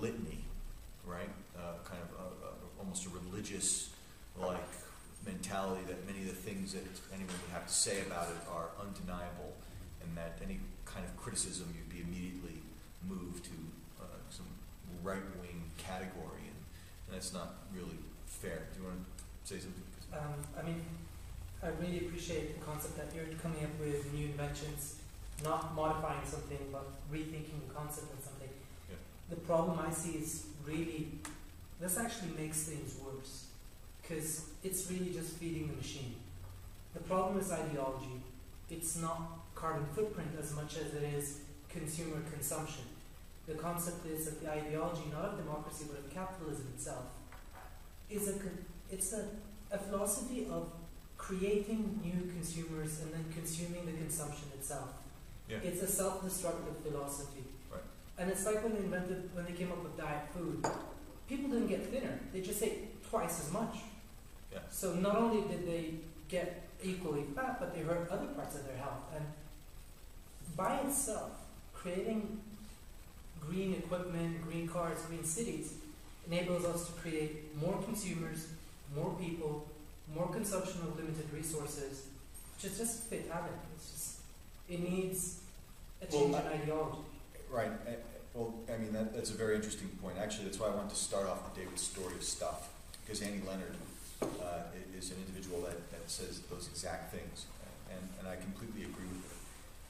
litany, right? Kind of almost a religious like mentality that many of the things that anyone would have to say about it are undeniable, and that any kind of criticism you'd be immediately moved to some right-wing category, and that's not really fair. Do you want to say something? I mean, I really appreciate the concept that you're coming up with new inventions, not modifying something, but rethinking the concept of something. Yeah. The problem I see is really, this actually makes things worse, because it's really just feeding the machine. The problem is ideology. It's not carbon footprint as much as it is consumer consumption. The concept is that the ideology, not of democracy, but of capitalism itself, is a philosophy of creating new consumers and then consuming the consumption itself. Yeah. It's a self-destructive philosophy. Right. And it's like when they came up with diet food, people didn't get thinner, they just ate twice as much. Yeah. So not only did they get equally fat, but they hurt other parts of their health. And by itself, creating green equipment, green cars, green cities enables us to create more consumers, more people, more consumption of limited resources, which is just fatalic. It's just, it needs a change in ideology. Right. Well, I mean, that's a very interesting point. Actually, that's why I wanted to start off the day with story of stuff, because Annie Leonard is an individual that says those exact things, and I completely agree with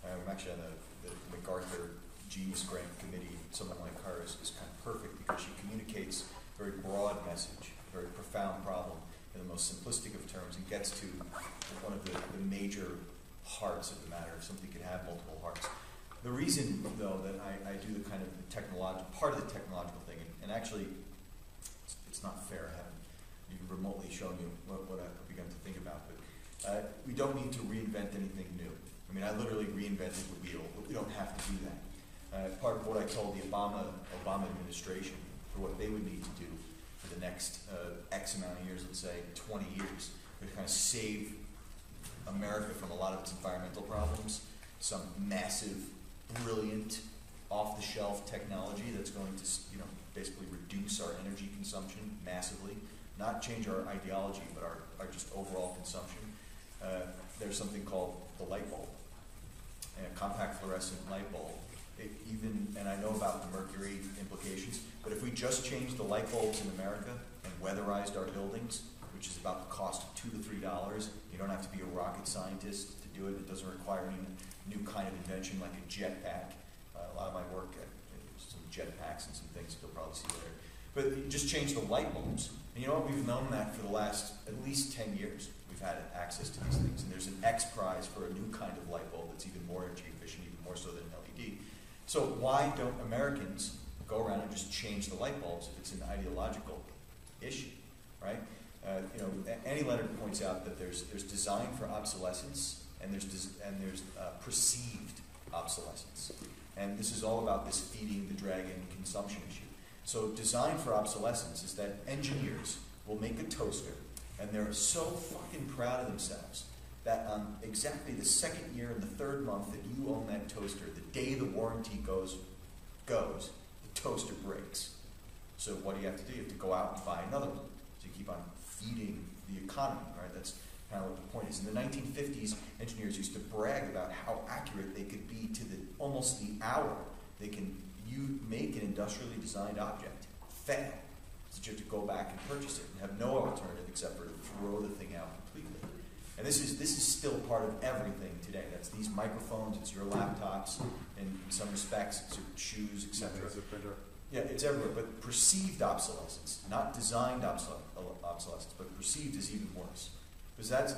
her. I'm actually on the MacArthur Genius Grant Committee. Someone like her is kind of perfect because she communicates a very broad message, a very profound problem in the most simplistic of terms, and gets to one of the major hearts of the matter. If something could have multiple hearts. The reason, though, that I do the kind of part of the technological thing, and actually, it's not fair. I haven't even remotely shown you what I've begun to think about, but we don't need to reinvent anything new. I mean, I literally reinvented the wheel, but we don't have to do that. Part of what I told the Obama administration for what they would need to do for the next X amount of years, let's say 20 years, to kind of save America from a lot of its environmental problems, some massive, brilliant, off-the-shelf technology that's going to, basically reduce our energy consumption massively, not change our ideology, but our just overall consumption. There's something called the light bulb, a compact fluorescent light bulb. And I know about the mercury implications, but if we just changed the light bulbs in America and weatherized our buildings, which is about the cost of $2 to $3, you don't have to be a rocket scientist to do it. It doesn't require any new kind of invention like a jetpack. A lot of my work at some jetpacks and some things you'll probably see later. But you just change the light bulbs. And you know what? We've known that for the last at least 10 years. We've had access to these things. And there's an X prize for a new kind of light bulb that's even more energy efficient, even more so than an LED. So why don't Americans go around and just change the light bulbs if it's an ideological issue, right? Annie Leonard points out that there's design for obsolescence and there's perceived obsolescence, and this is all about this feeding the dragon consumption issue. So design for obsolescence is that engineers will make a toaster, and they're so fucking proud of themselves that on exactly the second year and the third month that you own that toaster, the day the warranty goes, the toaster breaks. So what do you have to do? You have to go out and buy another one. So you keep on feeding the economy, right? That's kind of what the point is. In the 1950s, engineers used to brag about how accurate they could be to almost the hour. You make an industrially designed object fail, so you have to go back and purchase it and have no alternative except for to throw the thing out completely. And this is still part of everything today. That's these microphones, it's your laptops, and in some respects, it's your shoes, etc. Yeah, it's everywhere. But perceived obsolescence, not designed obsolescence, but perceived is even worse. Because that's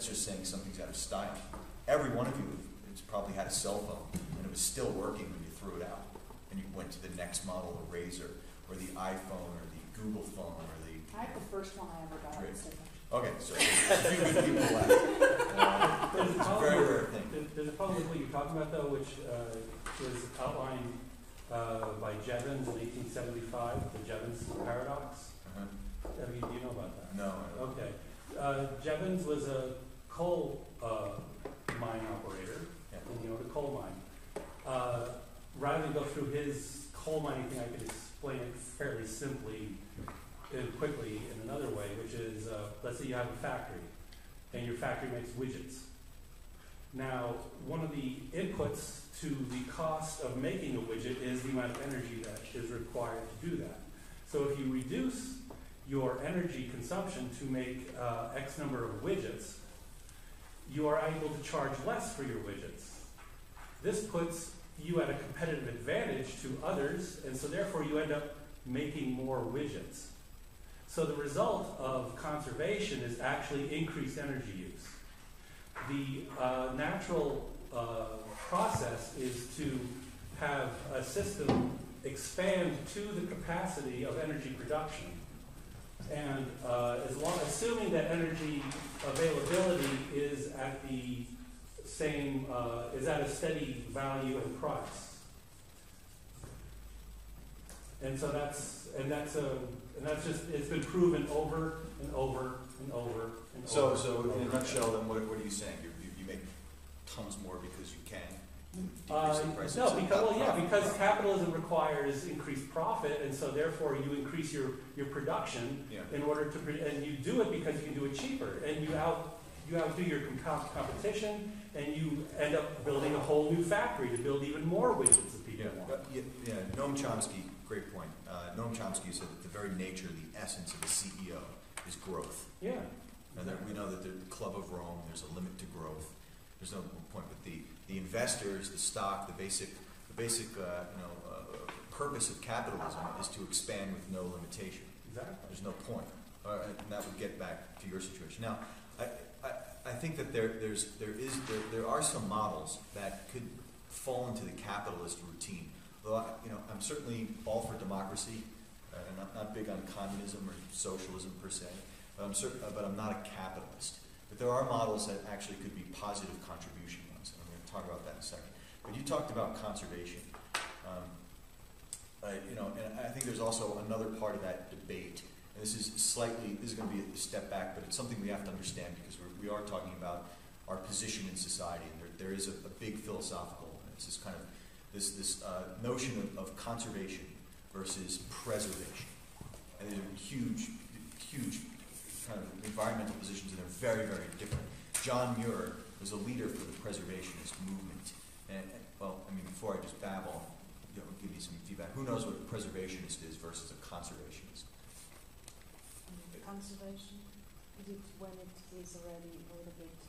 just saying something's out of style. Every one of you has probably had a cell phone, and it was still working when you threw it out, and you went to the next model, the Razr, or the iPhone, or the Google phone, or the... I had the first one I ever got. Okay, so a few good people left. It's a very rare thing. There's a problem with what you're talking about, though, which was outlined by Jevons in 1875, the Jevons paradox. Do you know about that? No. Okay. Jevons was a coal mine operator, and he owned a coal mine. Rather than go through his coal mining thing, I could explain it fairly simply and quickly in another way, which is, let's say you have a factory, and your factory makes widgets. Now, one of the inputs to the cost of making a widget is the amount of energy that is required to do that. So if you reduce your energy consumption to make X number of widgets, you are able to charge less for your widgets. This puts you at a competitive advantage to others, and so therefore you end up making more widgets. So the result of conservation is actually increased energy use. The natural process is to have a system expand to the capacity of energy production. And assuming that energy availability is at the same, is at a steady value and price. And so that's just, it's been proven over and over and over and over. So in a nutshell, then what are you saying? You make tons more because you can? No, because capitalism requires increased profit, and so therefore you increase your production in order to, and you do it because you can do it cheaper, and you outdo your competition, and you end up building a whole new factory to build even more widgets that people want. Noam Chomsky, great point. Noam Chomsky said that the very nature, the essence of a CEO is growth. Yeah. And we know that the Club of Rome, there's a limit to growth. There's no point, but the investors, the stock, the basic purpose of capitalism is to expand with no limitation. Exactly. There's no point, and that would get back to your situation. Now, I think that there are some models that could fall into the capitalist routine. Though I'm certainly all for democracy, and I'm not big on communism or socialism per se. But I'm not a capitalist. But there are models that actually could be positive contribution ones, and I'm going to talk about that in a second. But you talked about conservation, and I think there's also another part of that debate. And this is going to be a step back, but it's something we have to understand because we are talking about our position in society, and there is a big philosophical. It's this kind of this notion of conservation versus preservation, and there's a huge kind of environmental positions, and they're very, very different. John Muir was a leader for the preservationist movement. And before I just babble, give you some feedback. Who knows what a preservationist is versus a conservationist? Conservation, is it when it is already a little bit,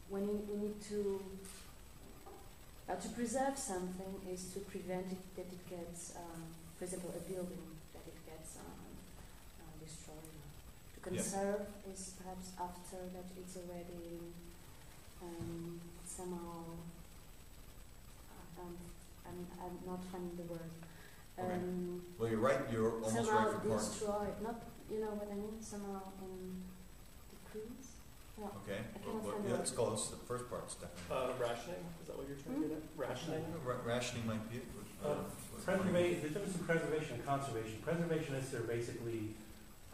when you need to preserve something is to prevent it that it gets, for example, a building, that it gets destroyed. To conserve is perhaps after that it's already somehow, I'm not finding the word. Okay. Well, you're right. You're almost right for part. Destroy, not, you know what I mean? Somehow decrease. No, okay. It's close. The first part's definitely. Rationing. Is that what you're trying to get at? Rationing. Rationing might be it. The difference in preservation and conservation. Preservationists are basically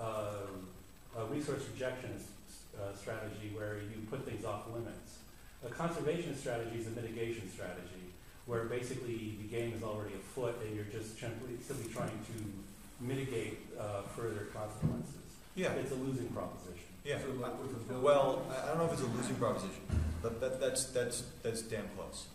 a resource rejection strategy where you put things off limits. A conservation strategy is a mitigation strategy, where basically the game is already afoot and you're just simply trying to mitigate further consequences. Yeah. It's a losing proposition. Yeah. Well, I don't know if it's a losing proposition, but that's damn close.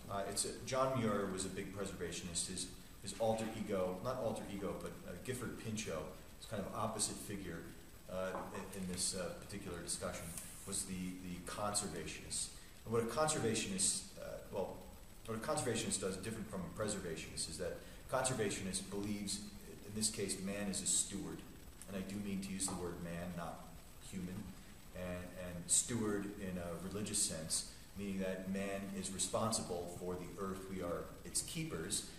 John Muir was a big preservationist. His alter ego, not alter ego, but Gifford Pinchot, his kind of opposite figure in this particular discussion, was the conservationist. And what a conservationist does different from a preservationist is that conservationist believes, in this case, man is a steward. And I do mean to use the word man, not human. And steward in a religious sense, meaning that man is responsible for the earth. We are its keepers.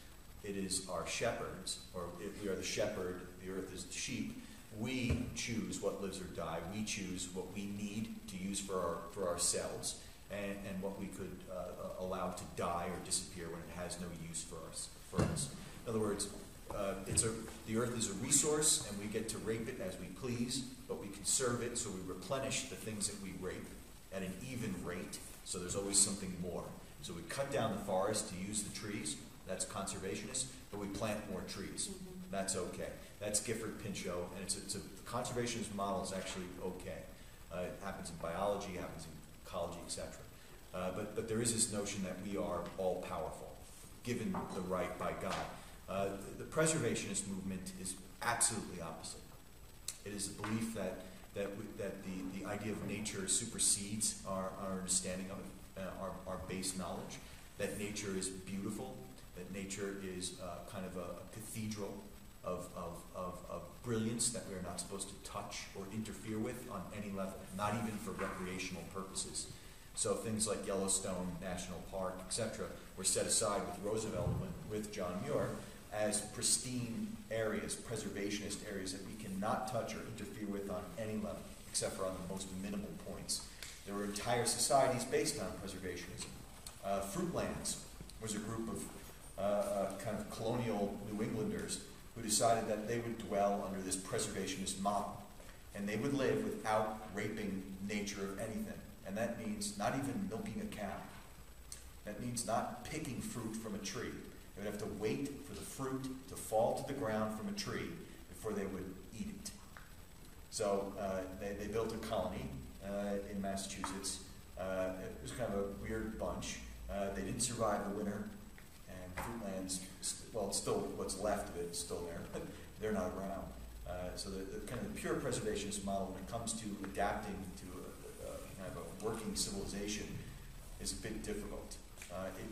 It is our shepherds, or we are the shepherd, the earth is the sheep. We choose what lives or die. We choose what we need to use for ourselves. And what we could allow to die or disappear when it has no use for us. In other words, the earth is a resource, and we get to rape it as we please, but we conserve it, so we replenish the things that we rape at an even rate, so there's always something more. So we cut down the forest to use the trees, That's conservationist, but we plant more trees. That's okay. That's Gifford Pinchot, and it's a conservationist model is actually okay. It happens in biology, it happens in ecology, etc. But there is this notion that we are all powerful, given the right by God. The preservationist movement is absolutely opposite. It is the belief that the idea of nature supersedes our understanding of it, our base knowledge, that nature is beautiful, that nature is kind of a cathedral of brilliance that we are not supposed to touch or interfere with on any level, not even for recreational purposes. So things like Yellowstone National Park, etc., were set aside with Roosevelt, with John Muir, as pristine areas, preservationist areas that we cannot touch or interfere with on any level, except for on the most minimal points. There were entire societies based on preservationism. Fruitlands was a group of kind of colonial New Englanders who decided that they would dwell under this preservationist model, and they would live without raping nature of anything. And that means not even milking a cow. That means not picking fruit from a tree. They would have to wait for the fruit to fall to the ground from a tree before they would eat it. So they built a colony in Massachusetts. It was kind of a weird bunch. They didn't survive the winter, and Fruitlands, well, it's still, what's left of it is still there, but they're not around. So the kind of the pure preservationist model, when it comes to adapting to kind of a working civilization, is a bit difficult.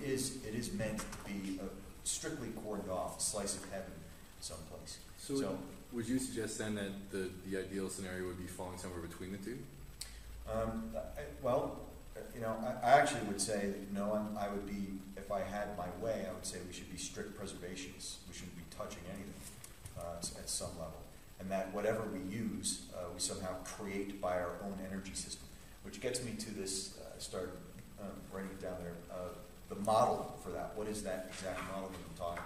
It is meant to be a strictly cordoned off slice of heaven someplace. So would you suggest then that the ideal scenario would be falling somewhere between the two? I actually would say that no, I would be, if I had my way, I would say we should be strict preservationists. We shouldn't be touching anything at some level. And that whatever we use, we somehow create by our own energy system. Which gets me to this, I started writing it down there, the model for that. What is that exact model that I'm talking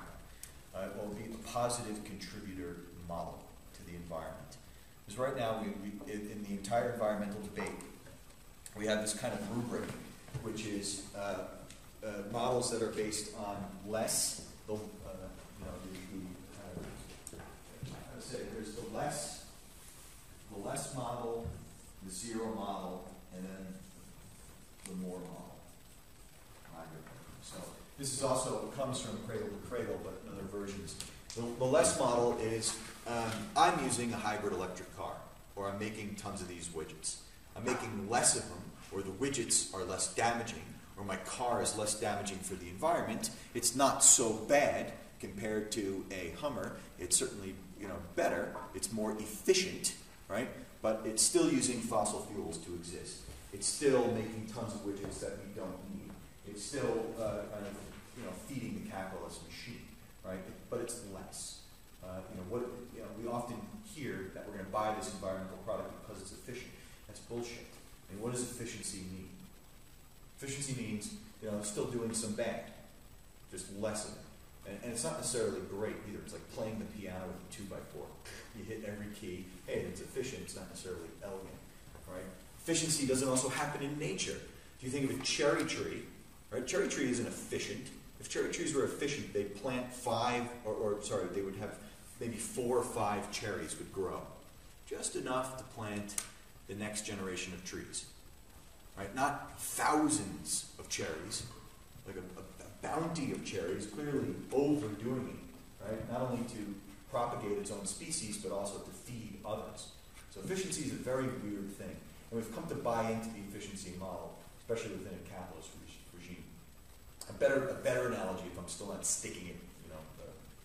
about? It will be a positive contributor model to the environment. Because right now, we in the entire environmental debate, we have this kind of rubric, which is models that are based on less. There's the less model, the zero model, and then the more model. So this is also comes from cradle to cradle, but in other versions. The less model is I'm using a hybrid electric car, or I'm making tons of these widgets. I'm making less of them, or the widgets are less damaging, or my car is less damaging for the environment. It's not so bad compared to a Hummer. It's certainly better. It's more efficient, right? But it's still using fossil fuels to exist. It's still making tons of widgets that we don't need. It's still feeding the capitalist machine, right? But it's less. We often hear that we're going to buy this environmental product because it's efficient. That's bullshit. I mean, what does efficiency mean? Efficiency means still doing some bad, just less of it. And it's not necessarily great either. It's like playing the piano with a 2x4. You hit every key. Hey, it's efficient. It's not necessarily elegant, right? Efficiency doesn't also happen in nature. If you think of a cherry tree, right? Cherry tree isn't efficient. If cherry trees were efficient, they'd plant they would have maybe 4 or 5 cherries would grow. Just enough to plant the next generation of trees, right? Not thousands of cherries, like a bounty of cherries, clearly overdoing it, right? Not only to propagate its own species, but also to feed others. So efficiency is a very weird thing. And we've come to buy into the efficiency model, especially within a capitalist regime. A better analogy, if I'm still not sticking it,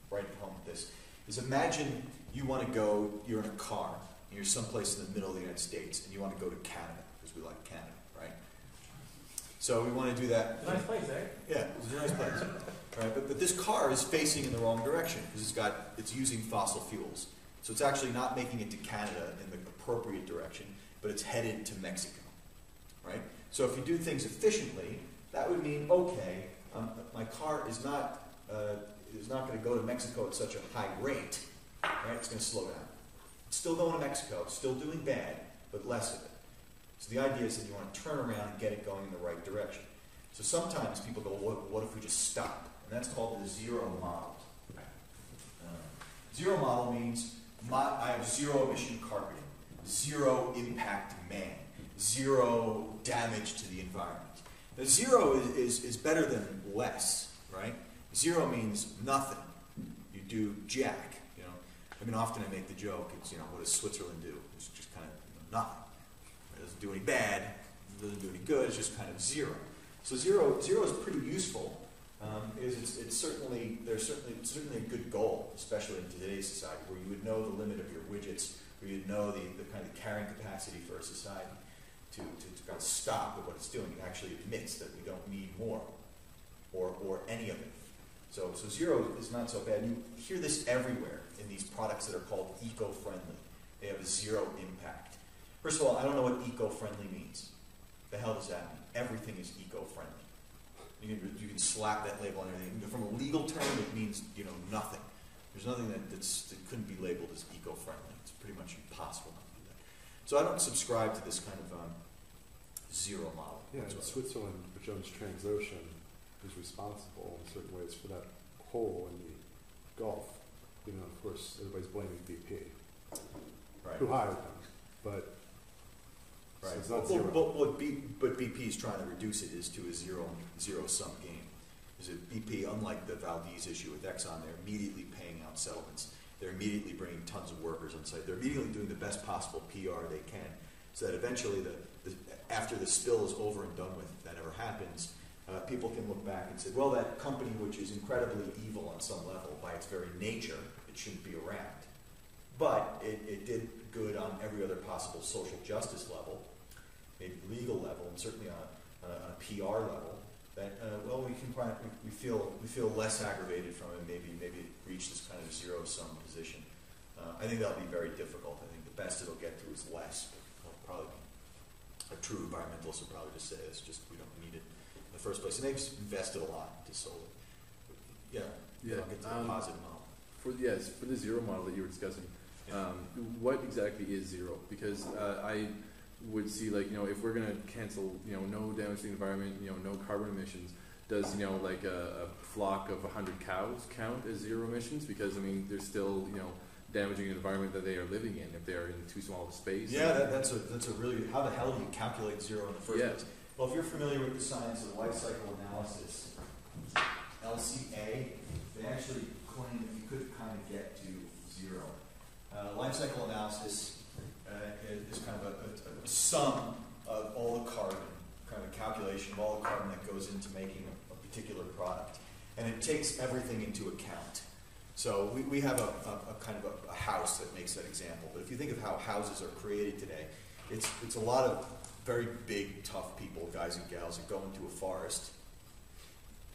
right at home with this, is imagine you want to go, you're in a car, and you're someplace in the middle of the United States, and you want to go to Canada, because we like Canada, right? So we want to do that. It's a nice place, eh? Yeah, it's a nice place. Right? But this car is facing in the wrong direction because it's using fossil fuels. So it's actually not making it to Canada in the appropriate direction, but it's headed to Mexico. Right? So if you do things efficiently, that would mean, okay, my car is not going to go to Mexico at such a high rate. Right? It's going to slow down. It's still going to Mexico, still doing bad, but less of it. So the idea is that you want to turn around and get it going in the right direction. So sometimes people go, what if we just stop? and that's called the zero model. Zero model means I have zero emission carpeting, zero impact man, zero damage to the environment. Now, zero is better than less, right? Zero means nothing. You do jack, you know. I mean, often I make the joke, it's, you know, what does Switzerland do? It's just kind of, you know, nothing. It doesn't do any bad, it doesn't do any good, it's just kind of zero. So zero is pretty useful. It's certainly a good goal, especially in today's society, where you would know the limit of your widgets, where you'd know the kind of carrying capacity for a society to kind of stop at what it's doing. It actually admits that we don't need more or any of it. So zero is not so bad. You hear this everywhere in these products that are called eco-friendly. They have a zero impact. First of all, I don't know what eco-friendly means. The hell does that mean? Everything is eco-friendly. You can slap that label on everything. From a legal term, it means, you know, nothing. There's nothing that couldn't be labeled as eco-friendly. It's pretty much impossible to do that. So I don't subscribe to this kind of zero model. Yeah, in Switzerland, which owns Transocean, is responsible in certain ways for that hole in the Gulf. You know, of course, everybody's blaming BP, Right. who hired them, but Right. so it's not Well, zero. but BP is trying to reduce it is to a zero-sum game. Is that BP, unlike the Valdez issue with Exxon, they're immediately paying out settlements. They're immediately bringing tons of workers on site. They're immediately doing the best possible PR they can, so that eventually, after the spill is over and done with, if that ever happens, people can look back and say, well, that company, which is incredibly evil on some level by its very nature, it shouldn't be around. But it did good on every other possible social justice level, maybe legal level, and certainly on a PR level. That well, we feel less aggravated from it. Maybe reach this kind of zero-sum position. I think that'll be very difficult. I think the best it'll get to is less. It'll probably a true environmentalist would probably just say it's just we don't need it in the first place. And they've invested a lot into solar. Yeah. I'll get to the positive model. For the zero model that you were discussing, what exactly is zero? Because I would see, like, you know, if we're going to cancel, you know, no damage to the environment, you know, no carbon emissions, does, you know, like a flock of 100 cows count as zero emissions? Because, I mean, they're still, you know, damaging the environment that they are living in if they're in too small of a space. Yeah, that's a really, how the hell do you calculate zero in the first place? Well, if you're familiar with the science of life cycle analysis, LCA, they actually claim that you could kind of get to zero. Life cycle analysis is kind of a sum of all the carbon, kind of a calculation of all the carbon that goes into making a particular product. And it takes everything into account. So we have a kind of a house that makes that example. But if you think of how houses are created today, it's a lot of very big, tough people, guys and gals, that go into a forest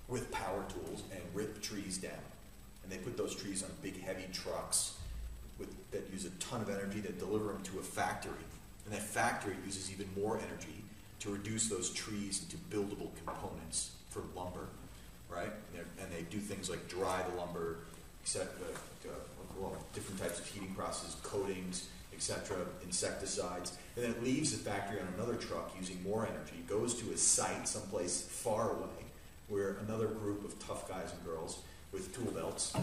with power tools and rip trees down. And they put those trees on big, heavy trucks that use a ton of energy that deliver them to a factory. And that factory uses even more energy to reduce those trees into buildable components for lumber, right? And they do things like dry the lumber, different types of heating processes, coatings, etc., insecticides, and then it leaves the factory on another truck using more energy, goes to a site someplace far away where another group of tough guys and girls with tool belts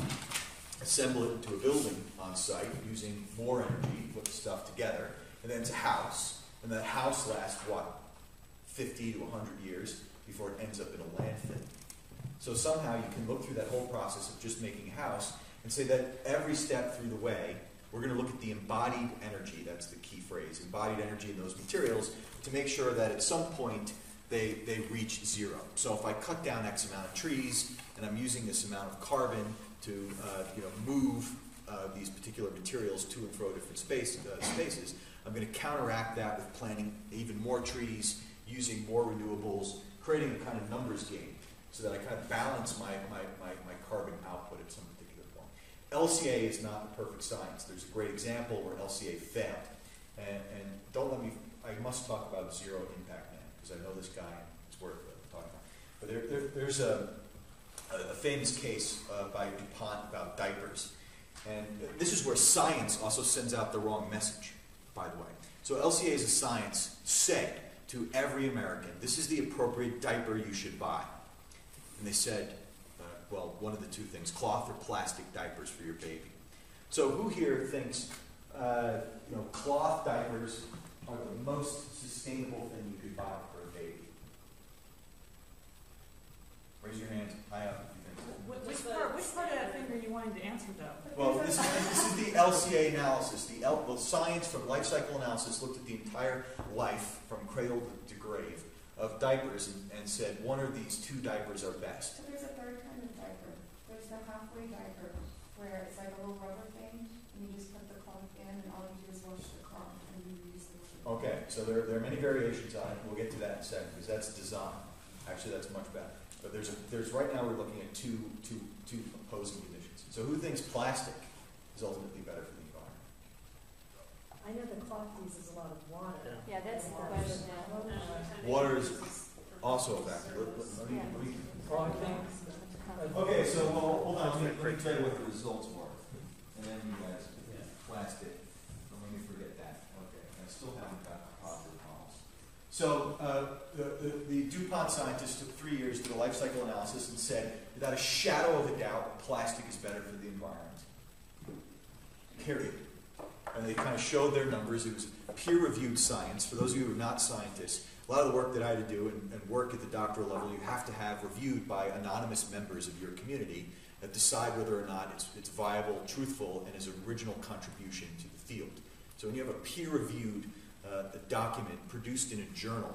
assemble it into a building on site using more energy, put the stuff together, and then it's a house, and that house lasts, 50 to 100 years before it ends up in a landfill. So somehow you can look through that whole process of just making a house and say that every step through the way, we're going to look at the embodied energy, that's the key phrase, embodied energy in those materials, to make sure that at some point they reach zero. So if I cut down X amount of trees, and I'm using this amount of carbon to move these particular materials to and fro different spaces, I'm going to counteract that with planting even more trees, using more renewables, creating a kind of numbers game, so that I kind of balance my carbon output at some particular point. LCA is not the perfect science. There's a great example where LCA failed. And I must talk about zero impact now, because I know this guy, and it's worth talking about. But there's a famous case by DuPont about diapers. And this is where science also sends out the wrong message, by the way. So LCA as a science said to every American, this is the appropriate diaper you should buy. And they said, well, one of the two things, cloth or plastic diapers for your baby. So who here thinks cloth diapers are the most sustainable thing you could buy for a baby? Raise your hand high up if you think so. Which part of that thing are you wanting to answer, though? Well, this is the LCA analysis. The science from life cycle analysis looked at the entire life from cradle to grave of diapers and said one of these two diapers are best. So there's a third kind of diaper. There's the halfway diaper, where it's like a little rubber thing, and you just put the cloth in, and all you do is wash the cloth, and you reuse the cloth. Okay, so there are many variations on it. We'll get to that in a second, because that's design. Actually, that's much better. But there's right now we're looking at two opposing conditions. So who thinks plastic is ultimately better for the environment? I know the cloth uses a lot of water. Yeah, that's the question. Water is also a factor. Let me. Well, I think Okay, so hold on. Let me tell you what the results were, and then you guys plastic. Don't let me forget that. Okay, I still haven't got positive models. So the DuPont scientists took 3 years, did a life cycle analysis, and said, without a shadow of a doubt, plastic is better for the environment. Period. And they kind of showed their numbers. It was peer-reviewed science. For those of you who are not scientists, a lot of the work that I had to do and work at the doctoral level, you have to have reviewed by anonymous members of your community that decide whether or not it's viable, truthful, and is an original contribution to the field. So when you have a peer-reviewed document produced in a journal,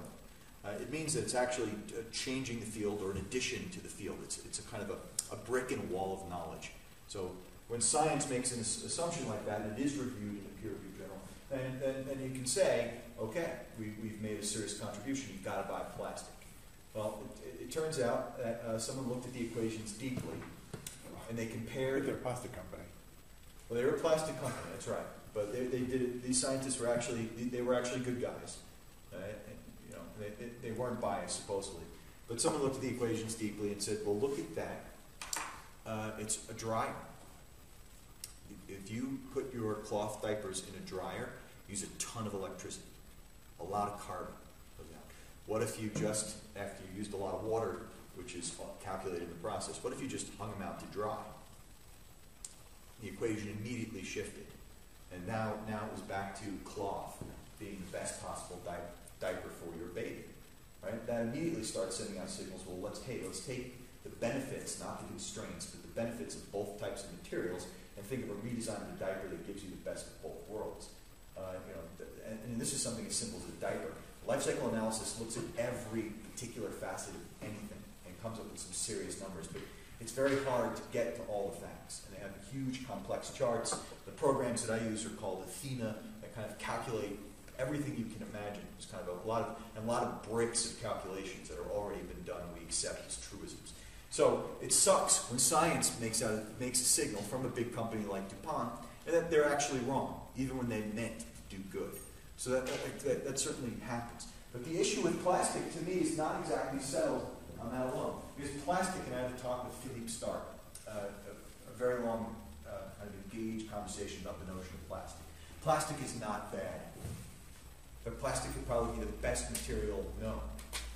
it means that it's actually changing the field or an addition to the field. It's a kind of a brick in a wall of knowledge. So when science makes an assumption like that, and it is reviewed in a peer-reviewed journal, then you can say, okay, we've made a serious contribution, you've got to buy plastic. Well, it turns out that someone looked at the equations deeply, and they compared... They're a plastic company. Well, they were a plastic company, that's right. But they did it, these scientists were actually good guys. They weren't biased, supposedly. But someone looked at the equations deeply and said, well, look at that. It's a dryer. If you put your cloth diapers in a dryer, use a ton of electricity, a lot of carbon. What if you just, after you used a lot of water, which is calculated in the process, what if you just hung them out to dry? The equation immediately shifted. And now it was back to cloth being the best possible diaper for your baby. Right? That immediately starts sending out signals, well, let's take the benefits, not the constraints, but the benefits of both types of materials, and think of a redesign of the diaper that gives you the best of both worlds. And this is something as simple as a diaper. Life cycle analysis looks at every particular facet of anything and comes up with some serious numbers, but it's very hard to get to all the facts. And they have huge, complex charts. The programs that I use are called Athena, that kind of calculate everything you can imagine. There's kind of a lot of bricks of calculations that have already been done we accept as truisms. So it sucks when science makes a signal from a big company like DuPont, and that they're actually wrong, even when they meant to do good. So that certainly happens. But the issue with plastic, to me, is not exactly settled on that alone. Because plastic, and I had to talk with Philippe Stark, a very long kind of engaged conversation about the notion of plastic. Plastic is not bad. But plastic could probably be the best material known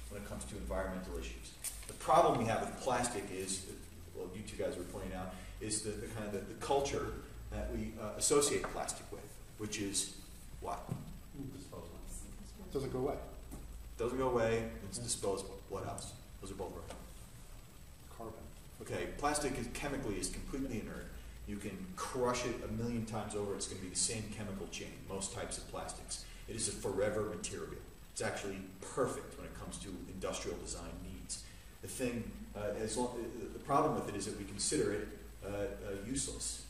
when it comes to environmental issues. The problem we have with plastic is, well, you two guys were pointing out, is the kind of the culture that we associate plastic with, which is what? disposable. It doesn't go away. Doesn't go away, it's disposable. What else? Those are both right. Carbon. Okay, plastic is chemically is completely inert. You can crush it 1,000,000 times over, it's going to be the same chemical chain, most types of plastics. It is a forever material. It's actually perfect when it comes to industrial design needs. The thing, the problem with it is that we consider it useless.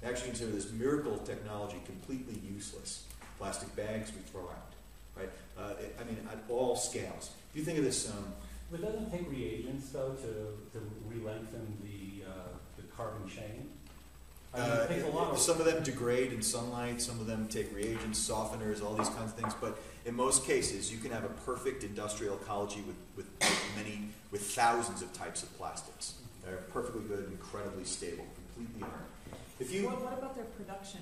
We actually consider this miracle technology completely useless. Plastic bags we throw out, right? At all scales. If you think of this... But doesn't it take reagents, though, to re-lengthen the carbon chain? It takes a lot of... Some of them degrade in sunlight, some of them take reagents, softeners, all these kinds of things, but in most cases, you can have a perfect industrial ecology with thousands of types of plastics. They're perfectly good, incredibly stable, completely inert. What about their production,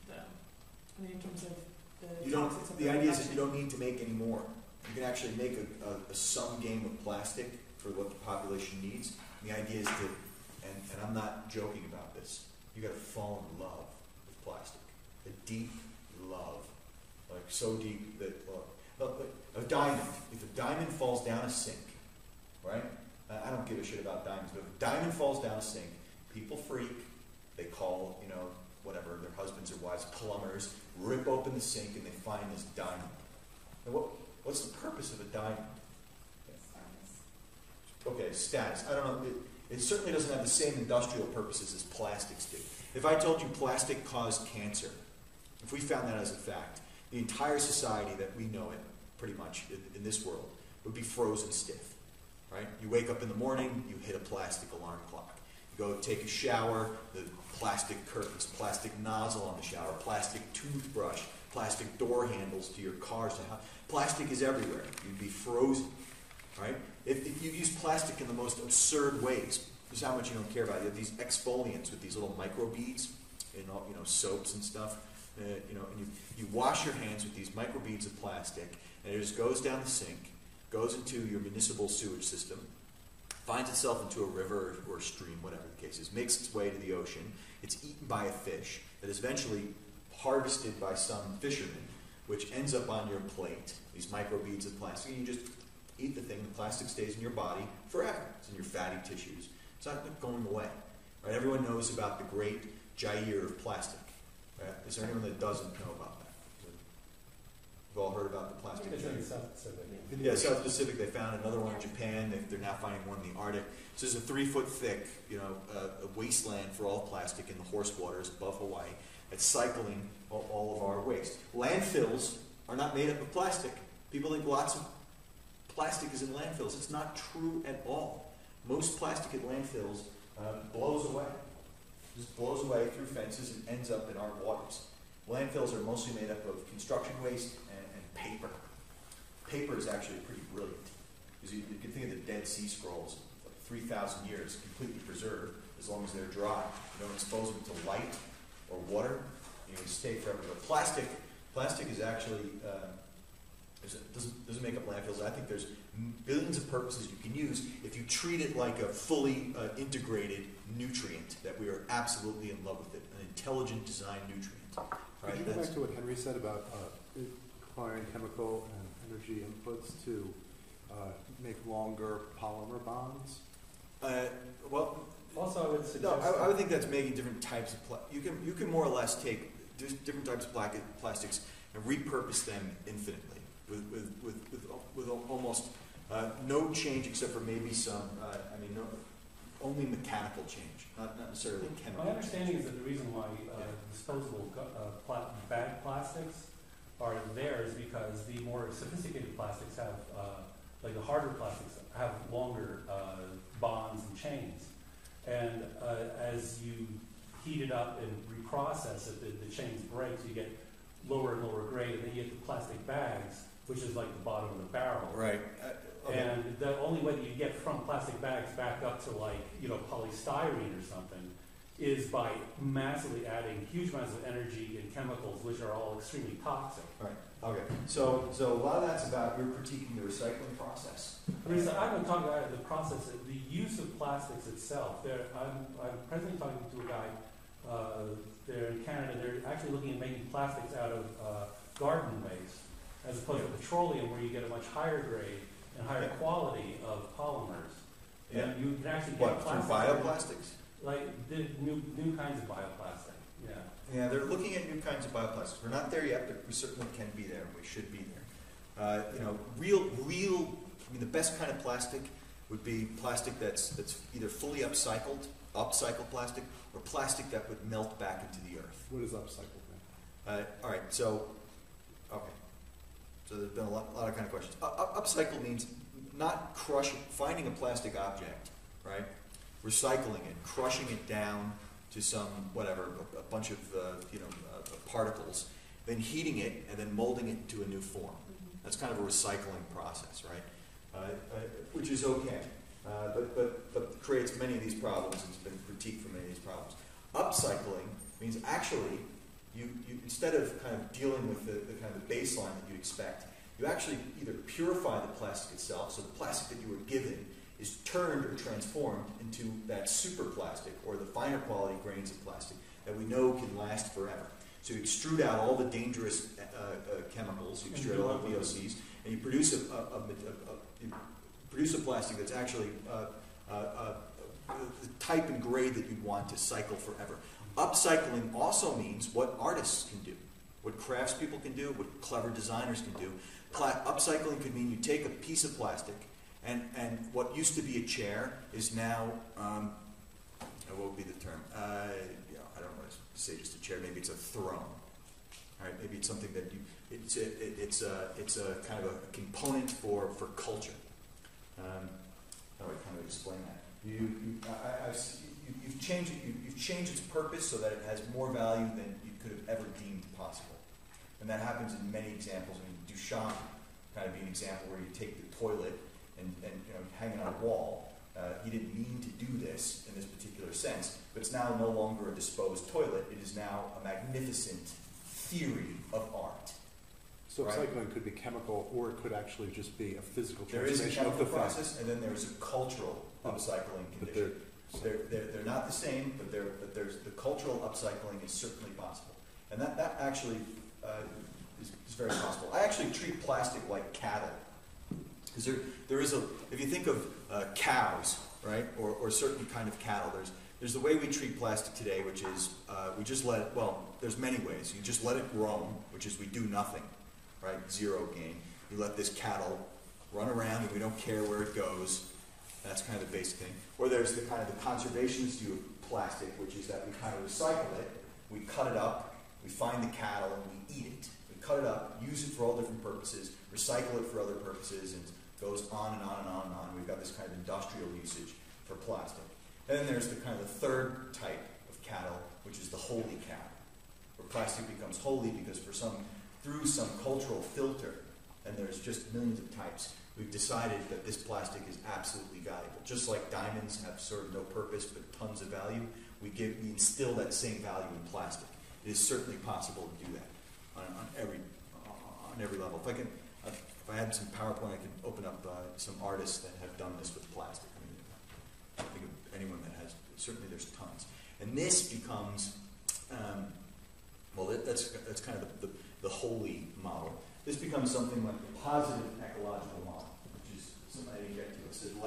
though? I mean, in terms of the idea is that you don't need to make any more. You can actually make a sum game of plastic for what the population needs. And the idea is to and I'm not joking about this, you got to fall in love with plastic. A deep love. Like so deep that, a diamond, if a diamond falls down a sink, right? I don't give a shit about diamonds, but if a diamond falls down a sink, people freak, they call, whatever, their husbands or wives, plumbers, rip open the sink and they find this diamond. And what's the purpose of a diamond? Okay, status. I don't know. It certainly doesn't have the same industrial purposes as plastics do. If I told you plastic caused cancer, if we found that as a fact, the entire society that we know it, pretty much, in this world, would be frozen stiff, right? You wake up in the morning, you hit a plastic alarm clock. You go take a shower, the plastic curtains, plastic nozzle on the shower, plastic toothbrush, plastic door handles to your cars. Plastic is everywhere. You'd be frozen, right? If you use plastic in the most absurd ways, this is how much you don't care about it. You have these exfoliants with these little microbeads in all, soaps and stuff. And you wash your hands with these microbeads of plastic, and it just goes down the sink, goes into your municipal sewage system, finds itself into a river or a stream, whatever the case is, makes its way to the ocean. It's eaten by a fish that is eventually harvested by some fisherman, which ends up on your plate, these microbeads of plastic, and you just eat the thing. The plastic stays in your body forever. It's in your fatty tissues. It's not going away. Right? Everyone knows about the great gyre of plastic. Right? Is there anyone that doesn't know about that? We've all heard about the plastic gyre. South Pacific. Yeah, South Pacific. They found another one in Japan. They're now finding one in the Arctic. So there's a 3-foot thick, a wasteland for all plastic in the horse waters above Hawaii. It's cycling all of our waste. Landfills are not made up of plastic. People think lots of plastic is in landfills. It's not true at all. Most plastic at landfills blows away. Just blows away through fences and ends up in our waters. Landfills are mostly made up of construction waste and paper. Paper is actually pretty brilliant. Because you can think of the Dead Sea Scrolls, like 3,000 years, completely preserved as long as they're dry. You don't expose them to light or water, you can stay forever. But plastic is actually doesn't make up landfills. I think there's billions of purposes you can use if you treat it like a fully integrated nutrient, that we are absolutely in love with it, an intelligent design nutrient. Right? Could you go back to what Henry said about acquiring chemical and energy inputs to make longer polymer bonds? Also, I would suggest... No, I would think that's making different types of... You can more or less take different types of plastics and repurpose them infinitely with almost no change except for maybe some, only mechanical change, not necessarily chemical. My understanding is that the reason why disposable bag plastics are there is because the more sophisticated plastics have, like the harder plastics, have longer bonds and chains. And as you heat it up and reprocess it, the chains break, so you get lower and lower grade, and then you get the plastic bags, which is like the bottom of the barrel. Right. Okay. And the only way that you get from plastic bags back up to polystyrene or something is by massively adding huge amounts of energy and chemicals, which are all extremely toxic. Right. Okay. So a lot of that's about you're critiquing the recycling process. I've been talking about the process, the use of plastics itself. I'm presently talking to a guy there in Canada. They're actually looking at making plastics out of garden waste, as opposed to petroleum, where you get a much higher grade and higher quality of polymers. Yeah. And you can actually get through bioplastics? Like the new kinds of bioplastic. Yeah. Yeah, they're looking at new kinds of bioplastics. We're not there yet, but we certainly can be there, and we should be there. The best kind of plastic would be plastic that's either fully upcycled plastic, or plastic that would melt back into the earth. What is upcycled then? All right, so there's been a lot of kind of questions. Upcycle means not finding a plastic object, right? Recycling it, crushing it down to some a bunch of particles, then heating it and then molding it into a new form. That's kind of a recycling process, right? Which is okay, but creates many of these problems. It's been critiqued for many of these problems. Upcycling means actually you instead of kind of dealing with the kind of the baseline that you'd expect, you actually either purify the plastic itself, so the plastic that you were given is turned or transformed into that super plastic or the finer quality grains of plastic that we know can last forever. So you extrude out all the dangerous chemicals, you extrude all the VOCs, and you produce a plastic that's actually the type and grade that you'd want to cycle forever. Upcycling also means what artists can do, what craftspeople can do, what clever designers can do. Upcycling could mean you take a piece of plastic, and what used to be a chair is now, what would be the term? I don't want to say just a chair. Maybe it's a throne. All right, maybe it's something that it's a kind of a component for culture. How do I kind of explain that? You've changed its purpose so that it has more value than you could have ever deemed possible, and that happens in many examples. I mean, Duchamp kind of be an example where you take the toilet and hang it on a wall. He didn't mean to do this in this particular sense, but it's now no longer a disposed toilet. It is now a magnificent theory of art. So right? upcycling could be chemical, or it could actually just be a physical There is transformation a chemical of the process, and then there's a cultural upcycling condition. They're not the same, but there's the cultural upcycling is certainly possible, and that actually is very possible. I actually treat plastic like cattle, because there is if you think of cows, right, or a certain kind of cattle, there's the way we treat plastic today, which is we just let it. Well, there's many ways. You just let it roam, which is we do nothing, right, zero gain. You let this cattle run around, and we don't care where it goes. That's kind of the basic thing. Or there's the kind of the conservationist view of plastic, which is that we kind of recycle it, we cut it up, we find the cattle, and we eat it. We cut it up, use it for all different purposes, recycle it for other purposes, and it goes on and on and on and on. We've got this kind of industrial usage for plastic. And then there's the kind of the third type of cattle, which is the holy cow, where plastic becomes holy because through some cultural filter, and there's just millions of types, we've decided that this plastic is absolutely valuable. Just like diamonds have sort of no purpose but tons of value, we instill that same value in plastic. It is certainly possible to do that on every level. If I had some PowerPoint, I could open up some artists that have done this with plastic. I think of anyone that has. Certainly, there's tons. And this becomes, that's kind of the holy model. This becomes something like the positive ecological model, which is something I didn't get to. It says the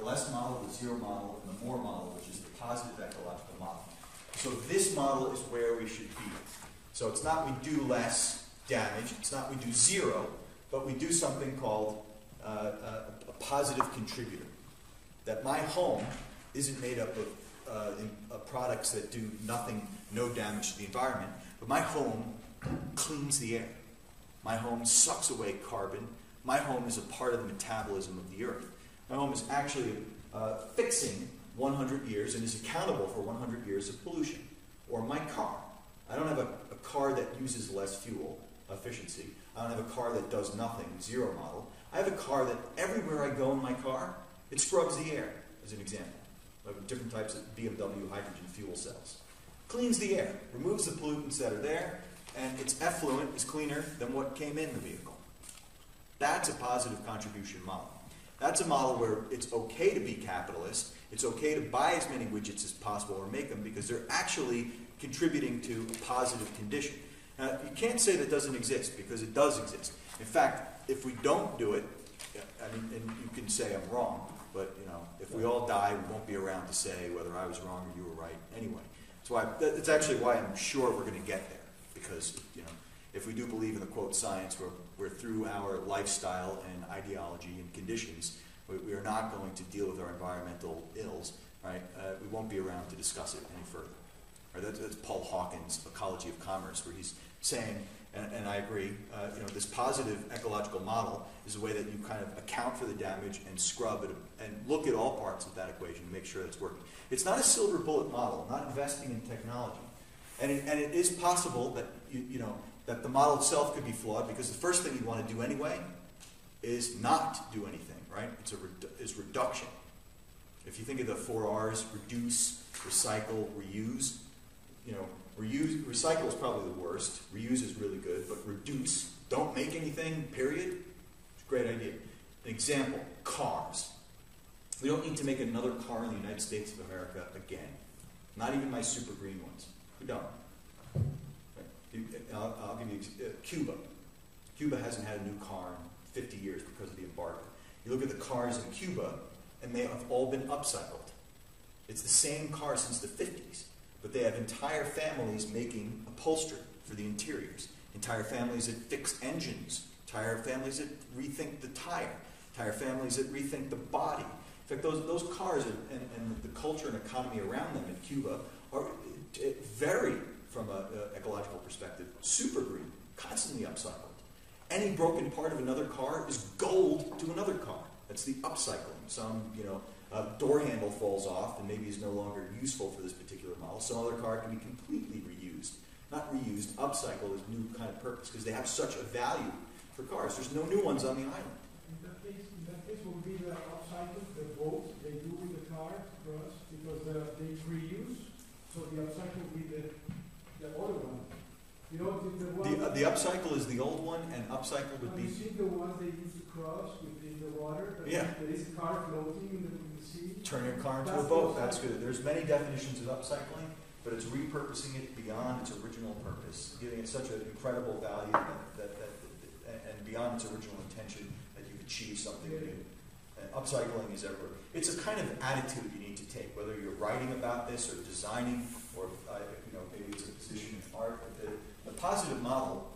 less model, the zero model, and the more model, which is the positive ecological model. So this model is where we should be. So it's not we do less damage, it's not we do zero, but we do something called a positive contributor. That my home isn't made up of products that do nothing, no damage to the environment, but my home cleans the air. My home sucks away carbon. My home is a part of the metabolism of the earth. My home is actually fixing 100 years and is accountable for 100 years of pollution. Or my car. I don't have a car that uses less fuel efficiency. I don't have a car that does nothing, zero model. I have a car that everywhere I go in my car, it scrubs the air, as an example. Of different types of BMW hydrogen fuel cells. Cleans the air, removes the pollutants that are there, and its effluent is cleaner than what came in the vehicle. That's a positive contribution model. That's a model where it's okay to be capitalist, it's okay to buy as many widgets as possible or make them because they're actually contributing to a positive condition. Now, you can't say that doesn't exist because it does exist. In fact, if we don't do it, and you can say I'm wrong, but if we all die, we won't be around to say whether I was wrong or you were right anyway. That's actually why I'm sure we're going to get there. Because if we do believe in the quote science, we're through our lifestyle and ideology and conditions, we are not going to deal with our environmental ills, right? We won't be around to discuss it any further. Right? That's Paul Hawkins' Ecology of Commerce, where he's saying, and I agree, this positive ecological model is a way that you kind of account for the damage and scrub it and look at all parts of that equation to make sure it's working. It's not a silver bullet model, not investing in technology. And it is possible that that the model itself could be flawed because the first thing you want to do anyway is not do anything, right? It's reduction. If you think of the 4 R's, reduce, recycle, reuse, recycle is probably the worst. Reuse is really good, but reduce, don't make anything, period. It's a great idea. An example, cars. We don't need to make another car in the United States of America again. Not even my super green ones. We don't. I'll give you Cuba. Cuba hasn't had a new car in 50 years because of the embargo. You look at the cars in Cuba, and they have all been upcycled. It's the same car since the 50s, but they have entire families making upholstery for the interiors, entire families that fix engines, entire families that rethink the tire, entire families that rethink the body. In fact, those cars and the culture and economy around them in Cuba are very, from an ecological perspective, super green, constantly upcycled. Any broken part of another car is gold to another car. That's the upcycling. Some, door handle falls off and maybe is no longer useful for this particular model. Some other car can be completely reused. Not reused, upcycled is new kind of purpose because they have such a value for cars. There's no new ones on the island. In that case would be the upcycle, the boat they do with the car for us because they reuse. So the upcycle would be the other one. The one the upcycle is the old one, and upcycle would be. You see the ones they use to cross within the water. Yeah. There is a car floating in the sea. Turn your car into a boat. That's good. There's many definitions of upcycling, but it's repurposing it beyond its original purpose, giving it such an incredible value and beyond its original intention that you achieve something new. And upcycling is everywhere. It's a kind of attitude you need to take, whether you're writing about this or designing, or maybe it's a position in art. The positive model,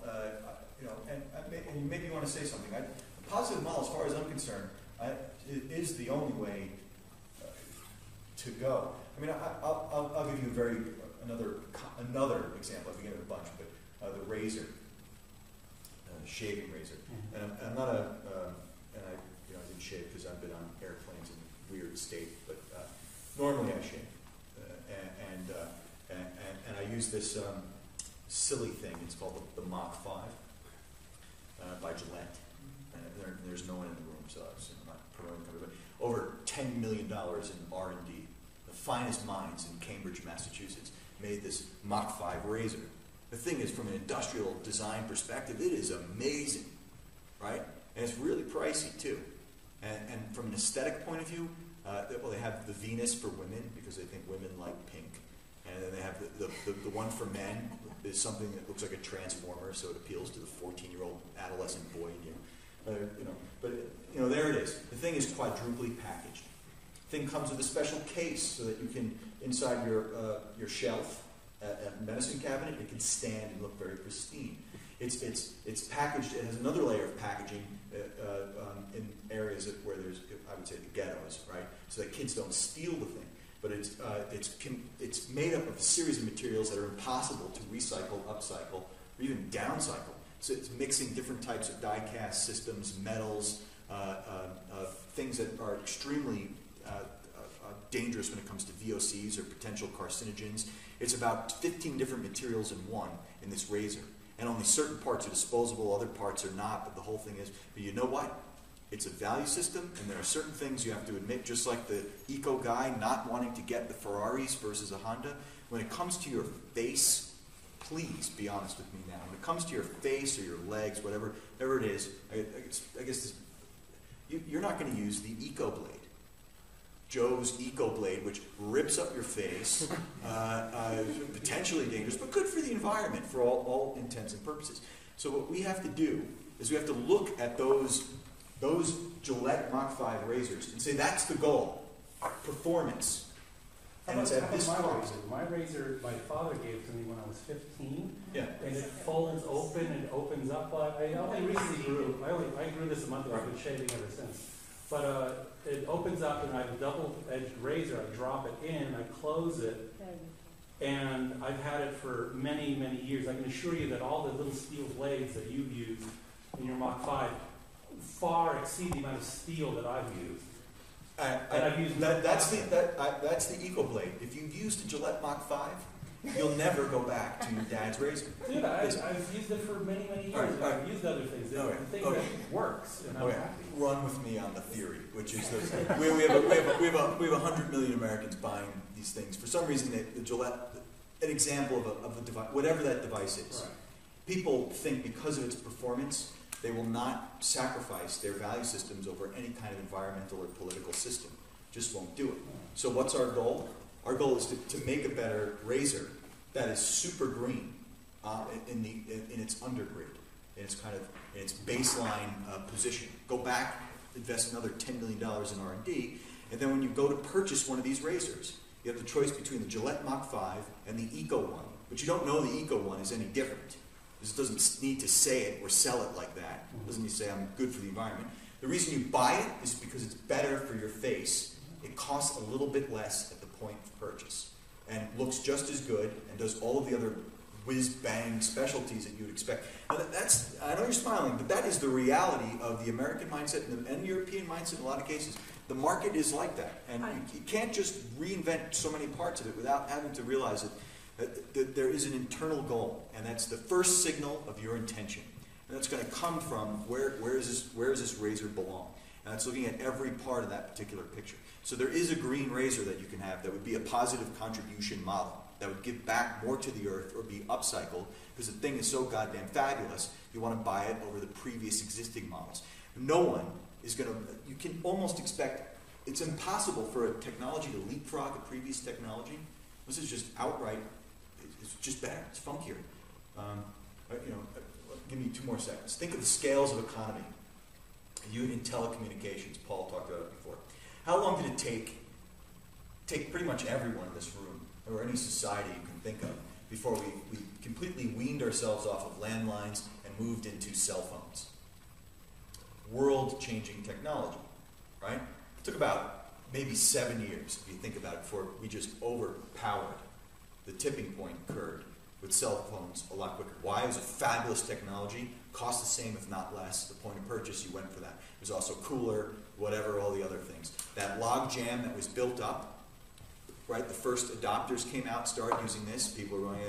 and maybe you want to say something. The positive model, as far as I'm concerned, is the only way to go. I mean, I'll give you another example. I've given a bunch, but the razor, shaving razor. And I'm not I didn't shave because I've been on airplanes in a weird state, but normally I shave, and I use this silly thing. It's called the Mach 5 by Gillette. There's no one in the room, so I'm not promoting it, but over $10 million in R&D. The finest minds in Cambridge, Massachusetts, made this Mach 5 razor. The thing is, from an industrial design perspective, it is amazing, right? And it's really pricey, too. And from an aesthetic point of view, they have the Venus for women, because they think women like pink. And then they have the one for men is something that looks like a transformer, so it appeals to the 14-year-old adolescent boy in you. But there it is. The thing is quadruply packaged. The thing comes with a special case so that you can, inside your shelf, a medicine cabinet, it can stand and look very pristine. It's packaged. It has another layer of packaging in areas where there's, I would say, the ghettos, right? So that kids don't steal the thing. But it's made up of a series of materials that are impossible to recycle, upcycle, or even downcycle. So it's mixing different types of die-cast systems, metals, things that are extremely dangerous when it comes to VOCs or potential carcinogens. It's about 15 different materials in one in this razor. And only certain parts are disposable, other parts are not, but the whole thing is, but you know what? It's a value system, and there are certain things you have to admit, just like the eco guy not wanting to get the Ferraris versus a Honda. When it comes to your face, please be honest with me now. When it comes to your face or your legs, whatever it is, I guess you're not going to use the Eco Blade. Joe's Eco Blade, which rips up your face, potentially dangerous, but good for the environment for all intents and purposes. So what we have to do is we have to look at those Gillette Mach 5 razors and say that's the goal, performance. And it's at this cost. My razor, my father gave to me when I was 15. Yeah. And it folds open and opens up. I only recently grew. I grew this a month ago. I've been shaving ever since. But it opens up, and I have a double-edged razor. I drop it in, I close it, and I've had it for many, many years. I can assure you that all the little steel blades that you've used in your Mach 5 far exceed the amount of steel that I've used. I've used that's the Eco Blade. If you've used a Gillette Mach 5, you'll never go back to your dad's razor. Dude, I've used it for many, many years. Right. I've used other things. The thing that works, and I'm happy. Run with me on the theory, which is that we have 100 million Americans buying these things. For some reason, the Gillette, an example of a device, whatever that device is. Right. People think because of its performance, they will not sacrifice their value systems over any kind of environmental or political system. just won't do it. So what's our goal? Our goal is to make a better razor that is super green in its undergrade, in its baseline position. Go back, invest another $10 million in R&D, and then when you go to purchase one of these razors, you have the choice between the Gillette Mach 5 and the Eco one, but you don't know the Eco one is any different. This doesn't need to say it or sell it like that. It doesn't need to say I'm good for the environment. The reason you buy it is because it's better for your face. It costs a little bit less at the point of purchase and looks just as good and does all of the other whiz-bang specialties that you would expect. Now that's, I know you're smiling, but that is the reality of the American mindset and the European mindset in a lot of cases. The market is like that, and you can't just reinvent so many parts of it without having to realize that there is an internal goal, and that's the first signal of your intention. And that's going to come from where does this razor belong? And that's looking at every part of that particular picture. So there is a green razor that you can have that would be a positive contribution model, that would give back more to the earth or be upcycled, because the thing is so goddamn fabulous, you want to buy it over the previous existing models. No one is going to, you can almost expect, it's impossible for a technology to leapfrog a previous technology. This is just outright, it's just better, it's funkier. Give me 2 more seconds. Think of the scales of economy. You in telecommunications, Paul talked about it before. How long did it take pretty much everyone in this room, or any society you can think of, before we completely weaned ourselves off of landlines and moved into cell phones? World-changing technology, right? It took about maybe 7 years, if you think about it, before we just overpowered. The tipping point occurred with cell phones a lot quicker. Why? It was a fabulous technology, cost the same if not less. The point of purchase, you went for that. It was also cooler, whatever, all the other things. That log jam that was built up, right? The first adopters came out, started using this. People were going,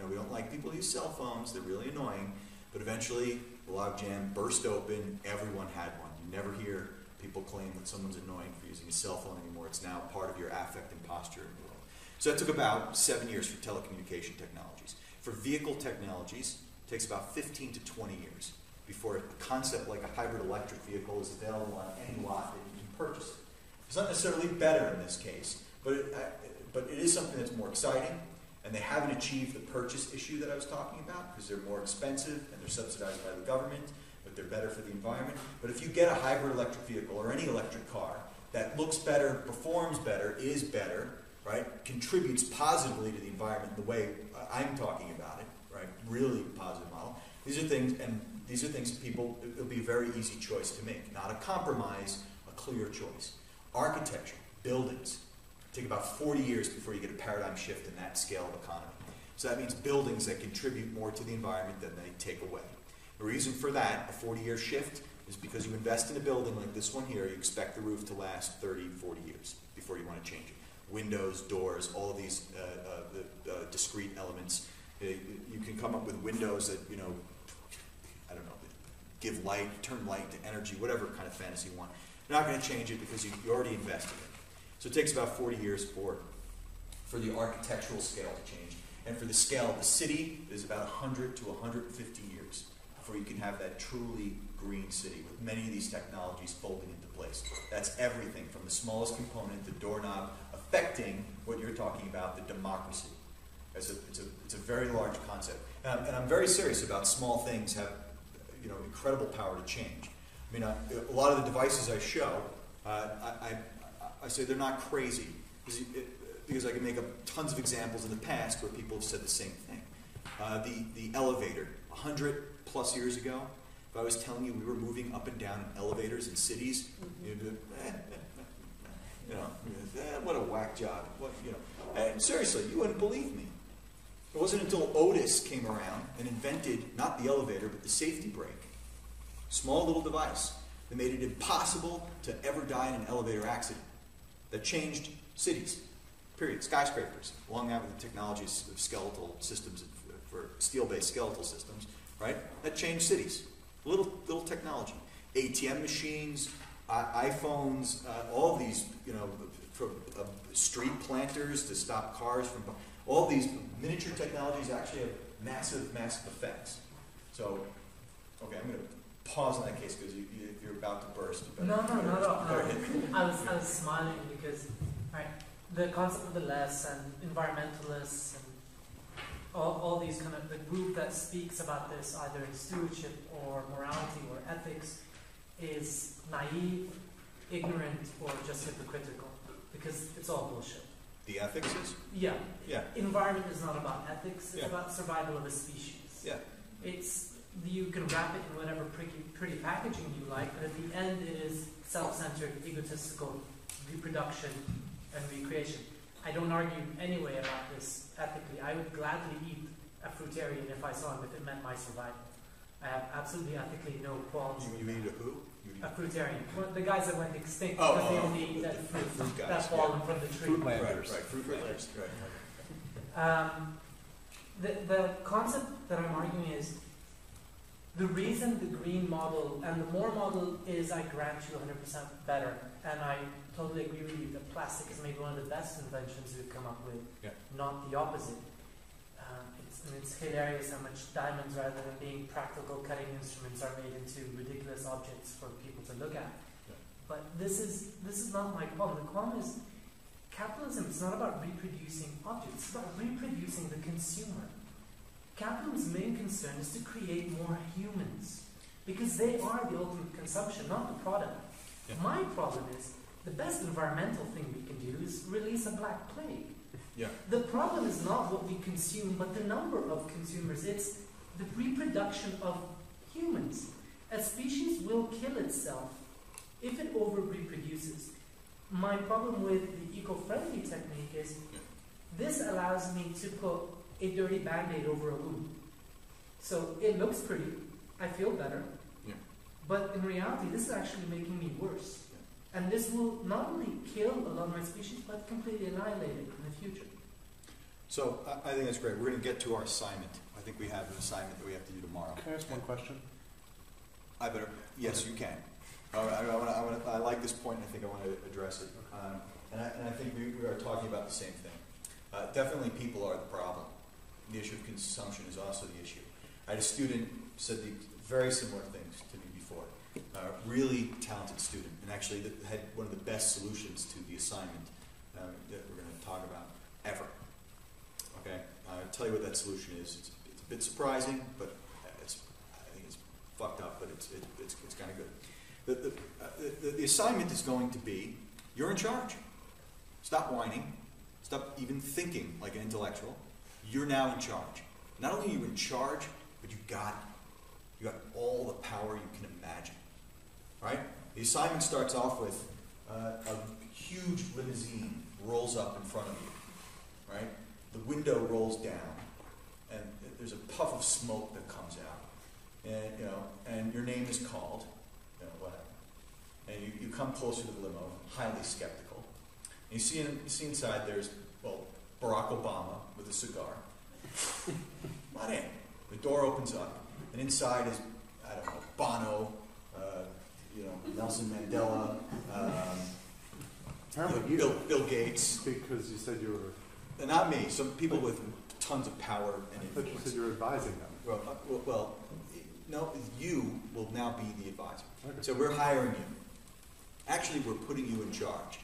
we don't like people who use cell phones. They're really annoying. But eventually, the log jam burst open. Everyone had one. You never hear people claim that someone's annoying for using a cell phone anymore. It's now part of your affect and posture in the world. So that took about 7 years for telecommunication technologies. For vehicle technologies, it takes about 15 to 20 years before a concept like a hybrid electric vehicle is available on any lot that you can purchase it. It's not necessarily better in this case, but it is something that's more exciting, and they haven't achieved the purchase issue that I was talking about because they're more expensive and they're subsidized by the government, but they're better for the environment. But if you get a hybrid electric vehicle or any electric car that looks better, performs better, is better, right, contributes positively to the environment the way I'm talking about it, right, really positive model. These are things that people, it'll be a very easy choice to make, not a compromise, a clear choice. Architecture, buildings, take about 40 years before you get a paradigm shift in that scale of economy. So that means buildings that contribute more to the environment than they take away. The reason for that, a 40-year shift, is because you invest in a building like this one here, you expect the roof to last 30, 40 years before you want to change it. Windows, doors, all of these discrete elements. You can come up with windows that, give light, turn light to energy, whatever kind of fantasy you want. You're not going to change it because you already invested in it. So it takes about 40 years for the architectural scale to change. And for the scale of the city, there's about 100 to 150 years before you can have that truly green city with many of these technologies folding into place. That's everything from the smallest component, the doorknob, affecting what you're talking about, the democracy. It's a very large concept. And I'm very serious about small things have incredible power to change. I mean, a lot of the devices I show, I say they're not crazy because I can make up tons of examples in the past where people have said the same thing. The elevator, 100 plus years ago, if I was telling you we were moving up and down elevators in cities, you'd be, what a whack job. And seriously, you wouldn't believe me. It wasn't until Otis came around and invented not the elevator but the safety brake. Small little device that made it impossible to ever die in an elevator accident. That changed cities, period. Skyscrapers, along with the technologies of skeletal systems, for steel-based skeletal systems, right? That changed cities. Little technology. ATM machines, iPhones, all of these, from street planters to stop cars from... All these miniature technologies actually have massive effects. So, okay, I'm going to pause in that case because if you're about to burst. You No, better, not at all. better hit. I was smiling because, right, the concept of the less and environmentalists and all these kind of, the group that speaks about this either in stewardship or morality or ethics is naive, ignorant, or just hypocritical because it's all bullshit. The ethics is? Yeah. Yeah. Environment is not about ethics, it's Yeah. about survival of a species. Yeah. It's, you can wrap it in whatever pretty packaging you like, but at the end it is self-centered, egotistical reproduction and recreation. I don't argue anyway about this ethically. I would gladly eat a fruitarian if I saw him, if it meant my survival. I have absolutely ethically no qualms. You eat a who? A fruitarian. Well, the guys that went extinct Oh, because they oh, only oh, eat dead fruit fruit guys, that's fallen from the tree. Fruitlanders. Right, fruitlanders. Right. The concept that I'm arguing is the reason the green model and the Moore model is, I grant you, 100% better, and I totally agree with you that plastic is maybe one of the best inventions we've come up with, not the opposite. It's hilarious how much diamonds, rather than being practical cutting instruments, are made into ridiculous objects for people to look at. Yeah. But this is not my problem. The problem is capitalism. It's not about reproducing objects. It's about reproducing the consumer. Capitalism's main concern is to create more humans because they are the ultimate consumption, not the product. Yeah. My problem is the best environmental thing we can do is release a black plague. Yeah. The problem is not what we consume, but the number of consumers. It's the reproduction of humans. A species will kill itself if it over-reproduces. My problem with the eco-friendly technique is this allows me to put a dirty Band-Aid over a wound. So it looks pretty, I feel better, but in reality this is actually making me worse. And this will not only kill a lot of my species, but completely annihilate it in the future. So I think that's great. We're going to get to our assignment. I think we have an assignment that we have to do tomorrow. Can I ask one question? I better. Yes, you can. I like this point, and I think I want to address it. And I think we are talking about the same thing. Definitely, people are the problem. The issue of consumption is also the issue. I had a student said very similar things to me before. Really talented student, and actually had one of the best solutions to the assignment that we're going to talk about ever. Okay, I'll tell you what that solution is. It's a bit surprising, but I think it's fucked up, but it's kind of good. The assignment is going to be: you're in charge. Stop whining. Stop even thinking like an intellectual. You're now in charge. Not only are you in charge, but you got it. You got all the power you can imagine. Right? The assignment starts off with a huge limousine rolls up in front of you. Right? The window rolls down, and there's a puff of smoke that comes out, and your name is called, whatever. And you come closer to the limo, highly skeptical. And you see inside there's Barack Obama with a cigar. Come on in. The door opens up, and inside is Bono, Nelson Mandela, Bill Gates. Because you said you were... Not me. Some people with tons of power and I thought you said you were advising them. Well, no, you will now be the advisor. Okay. So we're hiring you. Actually, we're putting you in charge.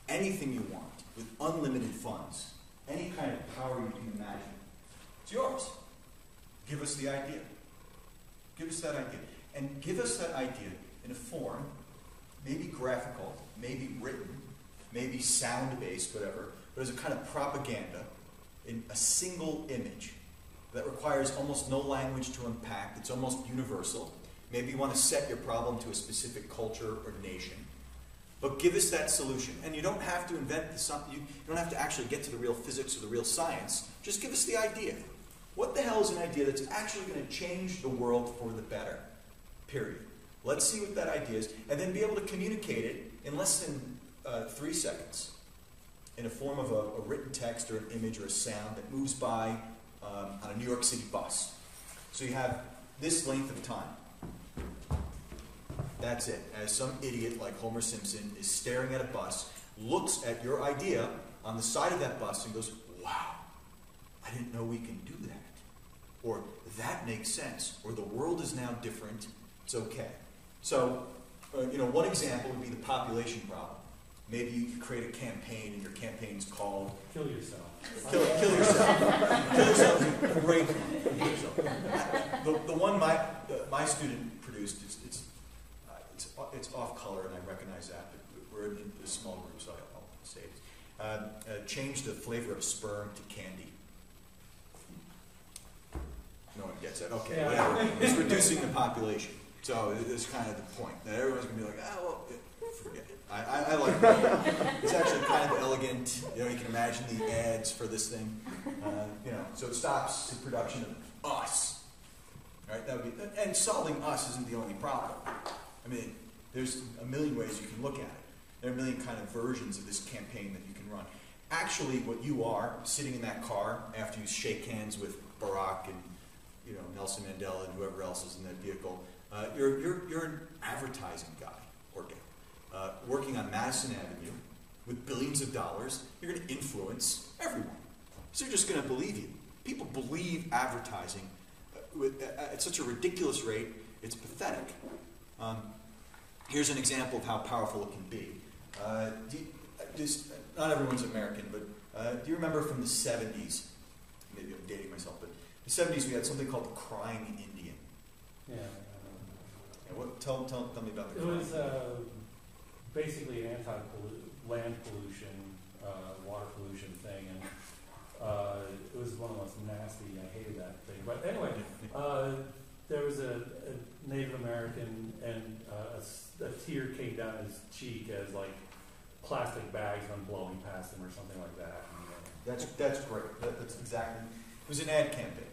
Anything you want, with unlimited funds, any kind of power you can imagine, it's yours. Give us the idea. Give us that idea. And give us that idea in a form, maybe graphical, maybe written, maybe sound-based, whatever, but as a kind of propaganda in a single image that requires almost no language to unpack. It's almost universal. Maybe you want to set your problem to a specific culture or nation. But give us that solution. And you don't have to invent you don't have to actually get to the real physics or the real science. Just give us the idea. What the hell is an idea that's actually going to change the world for the better? Period. Let's see what that idea is, and then be able to communicate it in less than 3 seconds in a form of a written text or an image or a sound that moves by on a New York City bus. So you have this length of time. That's it. As some idiot like Homer Simpson is staring at a bus, looks at your idea on the side of that bus and goes, wow, I didn't know we can do that. Or that makes sense. Or the world is now different It's okay. So, one example would be the population problem. Maybe you could create a campaign, and your campaign's called Kill yourself. Kill yourself. Kill yourself is a great one. The one my student produced it's off color, and I recognize that, but we're in a small group, so I'll say it. Change the flavor of sperm to candy. No one gets it. Okay, Yeah. whatever. It's reducing the population. So it's kind of the point. That everyone's going to be like, forget it. I like that. It's actually kind of elegant. You can imagine the ads for this thing. So it stops the production of us. Right? That would be, and solving us isn't the only problem. I mean, there's a million ways you can look at it. There are a million kind of versions of this campaign that you can run. Actually, what you are, sitting in that car after you shake hands with Barack and Nelson Mandela and whoever else is in that vehicle, you're an advertising guy or gal, working on Madison Avenue with billions of dollars. You're going to influence everyone. So you're just going to believe you. People believe advertising at such a ridiculous rate, it's pathetic. Here's an example of how powerful it can be. Not everyone's American, but do you remember from the 70s, maybe I'm dating myself, but in the 70s we had something called the crying Indian. Yeah. Tell me about the It crying was basically an anti-land pollution, water pollution thing, and it was one of the most nasty, I hated that thing. But anyway, there was a Native American, and a tear came down his cheek as like plastic bags went blowing past him or something like that. That's great. That's exactly. It was an ad campaign.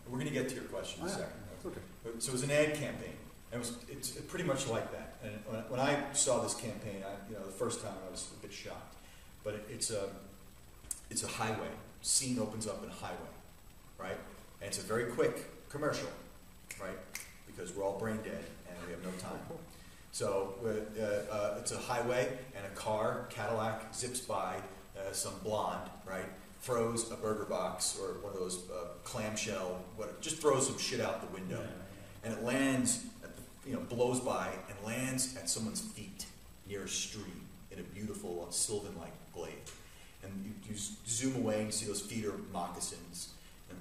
We're going to get to your question in a second. Okay. So it was an ad campaign. And it's pretty much like that. And when I saw this campaign, the first time I was a bit shocked. But it's a highway. Scene opens up in a highway, right? And it's a very quick commercial, right? Because we're all brain dead and we have no time. So it's a highway, and a car, Cadillac, zips by, some blonde, right? Throws a burger box or one of those clamshell, just throws some shit out the window. And it lands, blows by and lands at someone's feet near a stream in a beautiful sylvan-like glade. And you zoom away and you see those feet are moccasins and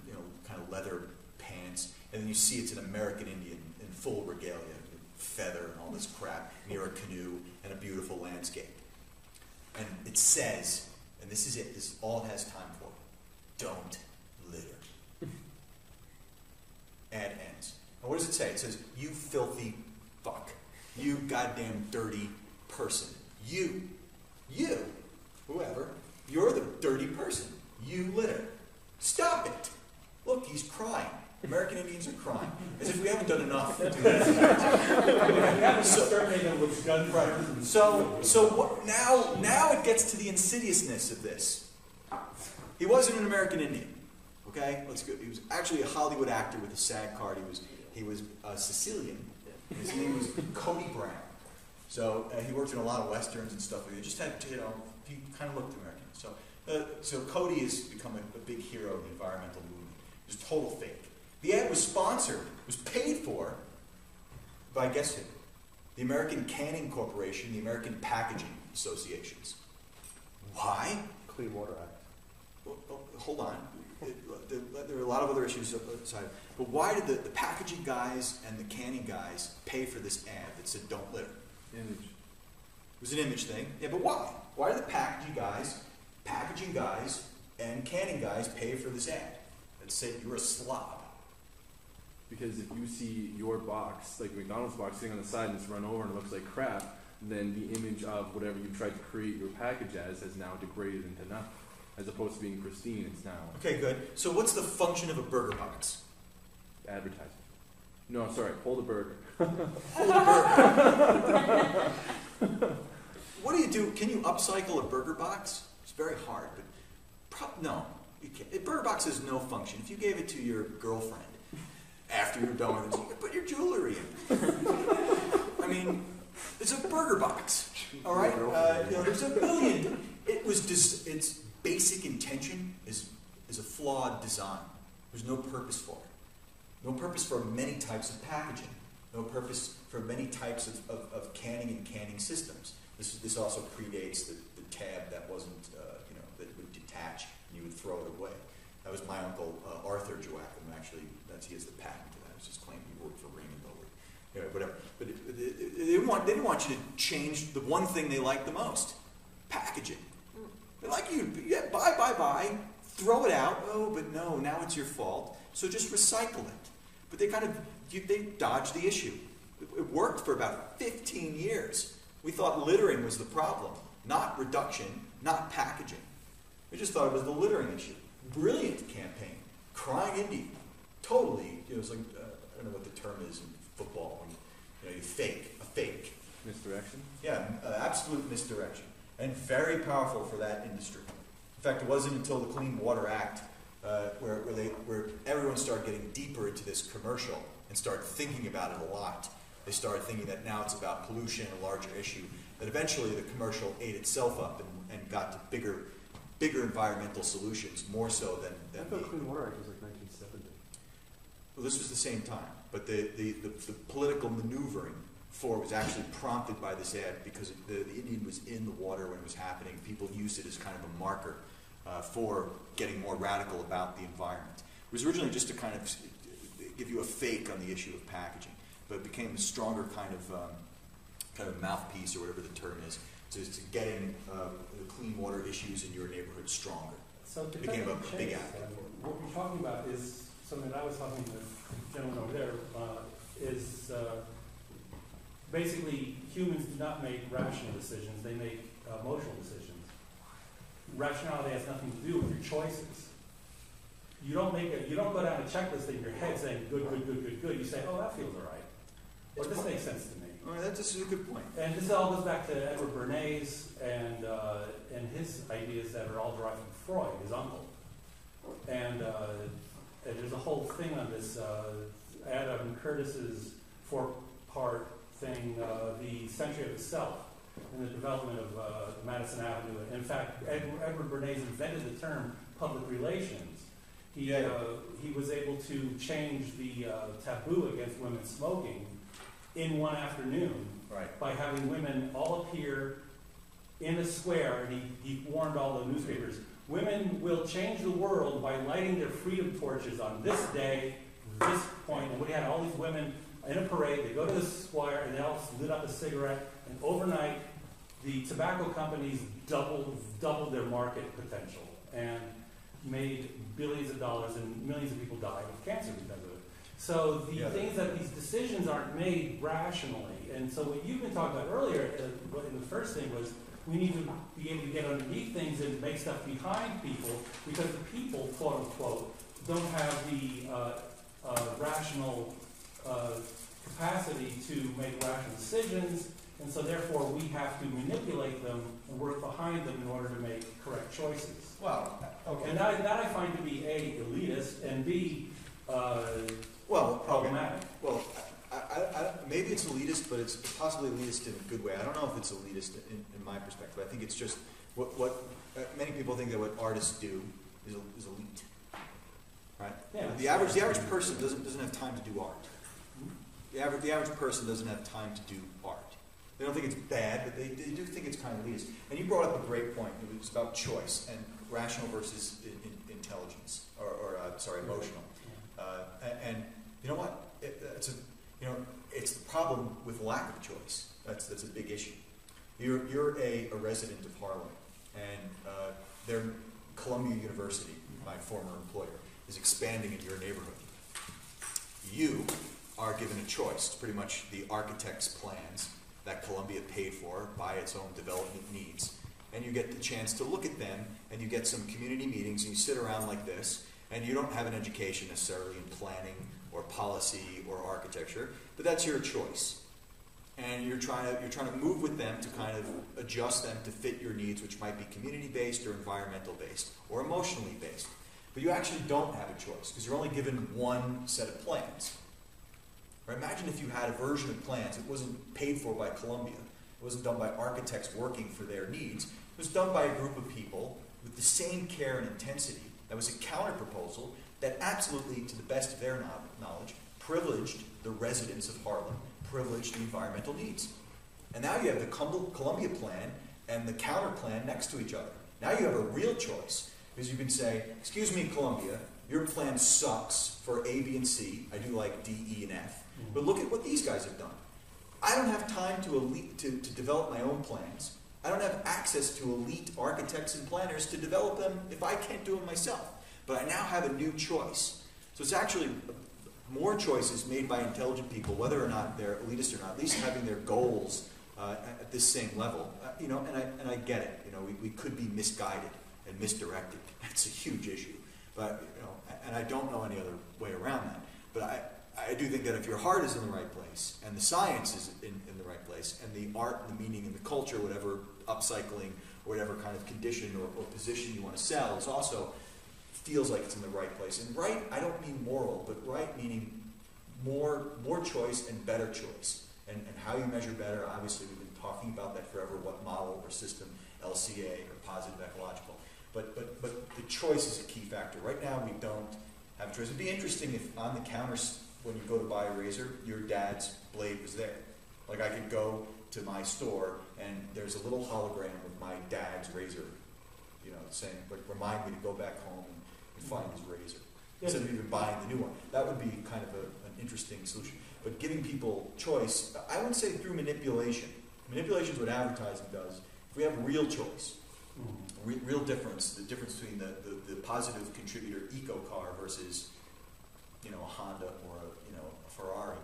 kind of leather pants. And then you see it's an American Indian in full regalia, feather and all this crap, near a canoe and a beautiful landscape. And it says, and this is it, this is all it has time for, don't litter. Ad ends. And what does it say? It says, you filthy fuck. You goddamn dirty person. You, whoever, you're the dirty person. You litter. Stop it. Look, he's crying. American Indians are crying. As if we haven't done enough to do this. So what, now it gets to the insidiousness of this. He wasn't an American Indian. Okay? Let's go. He was actually a Hollywood actor with a SAG card. He was Sicilian. His name was Cody Brown. So he worked in a lot of westerns and stuff. He just had, he kind of looked American. So Cody has become a big hero of the environmental movement. It was total fake. The ad was sponsored, was paid for by, guess who? The American Canning Corporation, the American Packaging Associations. Why? Clean Water Act. Well, hold on. There are a lot of other issues aside. But why did the packaging guys and the canning guys pay for this ad that said don't litter? Image. It was an image thing. Yeah, but why? Why did the packaging guys and canning guys pay for this ad that said you're a slob? Because if you see your box, like McDonald's box, sitting on the side and it's run over and it looks like crap, then the image of whatever you tried to create your package as has now degraded into nothing. As opposed to being pristine, it's now Okay, good. So what's the function of a burger box? advertising. No, sorry, hold a burger. Hold a burger. What do you do? Can you upcycle a burger box? It's very hard, but no, you can't. A burger box has no function. If you gave it to your girlfriend after you're done with it, you could put your jewelry in. I mean, it's a burger box. All right, there's a billion. Its basic intention is a flawed design. There's no purpose for it. No purpose for many types of packaging. no purpose for many types of canning and canning systems. This also predates the tab that wasn't, that would detach and you would throw it away. That was my uncle Arthur Joachim. Actually, he has the patent to that. It's just claiming he worked for Raymond Bowie, whatever. But they didn't want you to change the one thing they liked the most: packaging. They like you, buy, throw it out. Oh, but no, now it's your fault. So just recycle it. But they they dodged the issue. It worked for about 15 years. We thought littering was the problem, not reduction, not packaging. We just thought it was the littering issue. Brilliant campaign. Crying Indy. Totally, it was like, I don't know what the term is in football, when you fake, a fake. Misdirection? Yeah, absolute misdirection. And very powerful for that industry. In fact, it wasn't until the Clean Water Act where everyone started getting deeper into this commercial and started thinking about it a lot. They started thinking that now it's about pollution, a larger issue, that eventually the commercial ate itself up and got to bigger environmental solutions, more so than I thought Clean Water Act was like 1970. Well, this was the same time, but the political maneuvering for it was actually prompted by this ad because the Indian was in the water when it was happening. People used it as kind of a marker for getting more radical about the environment. It was originally just to kind of give you a fake on the issue of packaging, but it became a stronger kind of mouthpiece, or whatever the term is, to getting the clean water issues in your neighborhood stronger. So it became a big advocate. What we're talking about is something that I was talking to the gentleman over there, is basically humans do not make rational decisions, they make emotional decisions. Rationality has nothing to do with your choices. You don't go down a checklist in your head saying good, good, good, good, good. You say, oh, that feels all right. Or this makes sense to me. All right, that's a good point. And this all goes back to Edward Bernays and his ideas that are all derived from Freud, his uncle. And there's a whole thing on this, Adam Curtis's four-part thing, The Century of the Self, and the development of Madison Avenue. In fact, Edward Bernays invented the term public relations. He was able to change the taboo against women smoking in one afternoon, right, by having women all appear in a square, and he warned all the newspapers, women will change the world by lighting their freedom torches on this day, this point. And we had all these women in a parade. They go to the square, and they all lit up a cigarette, and overnight, the tobacco companies doubled their market potential and made billions of dollars, and millions of people died of cancer because of it. So the things that these decisions aren't made rationally. And so what you've been talking about earlier, in the first thing, was we need to be able to get underneath things and make stuff behind people, because the people, quote unquote, don't have the rational capacity to make rational decisions, and so therefore we have to manipulate them and work behind them in order to make correct choices. Well, okay. And that I find to be A, elitist, and B, problematic. Well, maybe it's elitist, but it's possibly elitist in a good way. I don't know if it's elitist in my perspective. I think it's just what many people think that what artists do is elite, right? Yeah, the average person doesn't have time to do art. The average person doesn't have time to do art. They don't think it's bad, but they do think it's kind of elitist. And you brought up a great point. It was about choice and rational versus intelligence, or emotional. And you know what? It's the problem with lack of choice. That's a big issue. You're a resident of Harlem, and Columbia University, my former employer, is expanding in your neighborhood. You are given a choice. It's pretty much the architect's plans that Columbia paid for by its own development needs. And you get the chance to look at them, and you get some community meetings, and you sit around like this, and you don't have an education necessarily in planning or policy or architecture, but that's your choice. And you're trying to move with them to kind of adjust them to fit your needs, which might be community-based or environmental-based or emotionally based. But you actually don't have a choice, because you're only given one set of plans. Or imagine if you had a version of plans that wasn't paid for by Columbia. It wasn't done by architects working for their needs. It was done by a group of people with the same care and intensity. That was a counter-proposal that absolutely, to the best of their knowledge, privileged the residents of Harlem, privileged the environmental needs. And now you have the Columbia plan and the counter plan next to each other. Now you have a real choice, because you can say, excuse me, Columbia, your plan sucks for A, B, and C. I do like D, E, and F. But look at what these guys have done. I don't have time to develop my own plans. I don't have access to elite architects and planners to develop them if I can't do them myself. But I now have a new choice. So it's actually more choices made by intelligent people, whether or not they're elitist or not, at least having their goals at this same level. And I get it. We could be misguided and misdirected. That's a huge issue. But and I don't know any other way around that. But I do think that if your heart is in the right place, and the science is in the right place, and the art, and the meaning, and the culture, whatever upcycling, or whatever kind of condition or position you want to sell, is also feels like it's in the right place. And right, I don't mean moral, but right meaning more choice and better choice. And how you measure better, obviously we've been talking about that forever, what model or system, LCA or positive ecological. But the choice is a key factor. Right now we don't have a choice. It'd be interesting if on the counters, when you go to buy a razor, your dad's blade was there. Like I could go to my store and there's a little hologram of my dad's razor, saying, like, remind me to go back home and find his razor. Instead of even buying the new one. That would be kind of an interesting solution. But giving people choice, I wouldn't say through manipulation. Manipulation is what advertising does. If we have real choice, real difference, the difference between the positive contributor eco car versus a Honda or a Ferrari,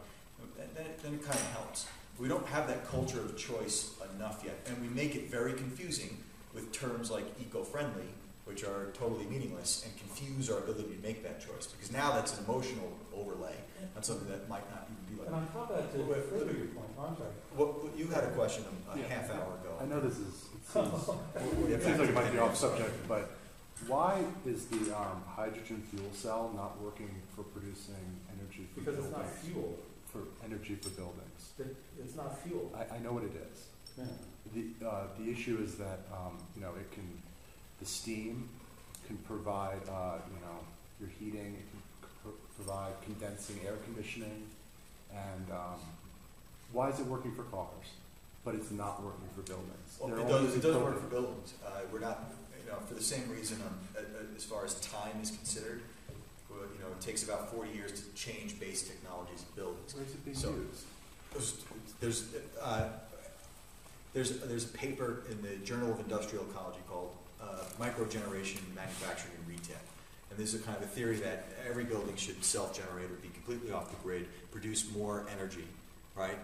then it kind of helps. We don't have that culture of choice enough yet, and we make it very confusing with terms like eco-friendly, which are totally meaningless, and confuse our ability to make that choice. Because now that's an emotional overlay on something that might not even be like. And on top of that, to further your point, I'm sorry. Well, you had a question a half hour ago. I know it seems like it might be off subject, but why is the hydrogen fuel cell not working for producing energy for because buildings? It's not fuel. For energy for buildings. It's not fuel. I know what it is. Yeah. The issue is that the steam can provide your heating. It can provide condensing air conditioning, and why is it working for cars, but it's not working for buildings? Well, it does work for buildings. We're not, for the same reason as far as time is considered. It takes about 40 years to change base technologies of buildings. Where's it being used? There's a paper in the Journal of Industrial Ecology called Microgeneration, Manufacturing, and Retail. And this is a kind of a theory that every building should self-generate or be completely off the grid, produce more energy, right,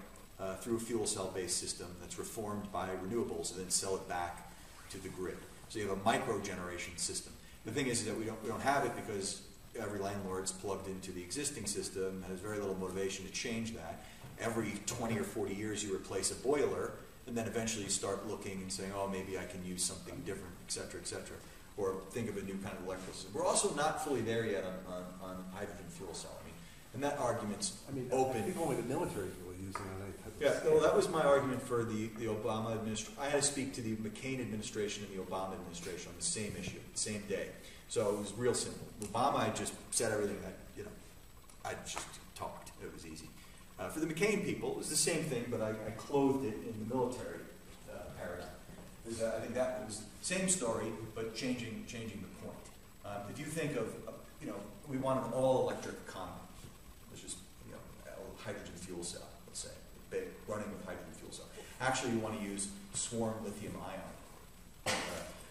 through a fuel cell-based system that's reformed by renewables, and then sell it back to the grid. So you have a microgeneration system. The thing is that we don't have it because every landlord's plugged into the existing system and has very little motivation to change that. Every 20 or 40 years you replace a boiler, and then eventually you start looking and saying, oh, maybe I can use something different, et cetera, or think of a new kind of electrical system. We're also not fully there yet on hydrogen fuel cell. And that argument's open. I think only the military is really using it on any type of Yeah, scale. well, that was my argument for the Obama administration. I had to speak to the McCain administration and the Obama administration on the same issue, the same day. So it was real simple. Obama, I just said everything that, I just talked. It was easy. For the McCain people, it was the same thing, but I clothed it in the military paradigm. I think that was the same story, but changing the point. If you think of, we want an all-electric economy, which is, a hydrogen fuel cell, let's say, running with hydrogen fuel cell. Actually, you want to use swarm lithium ion.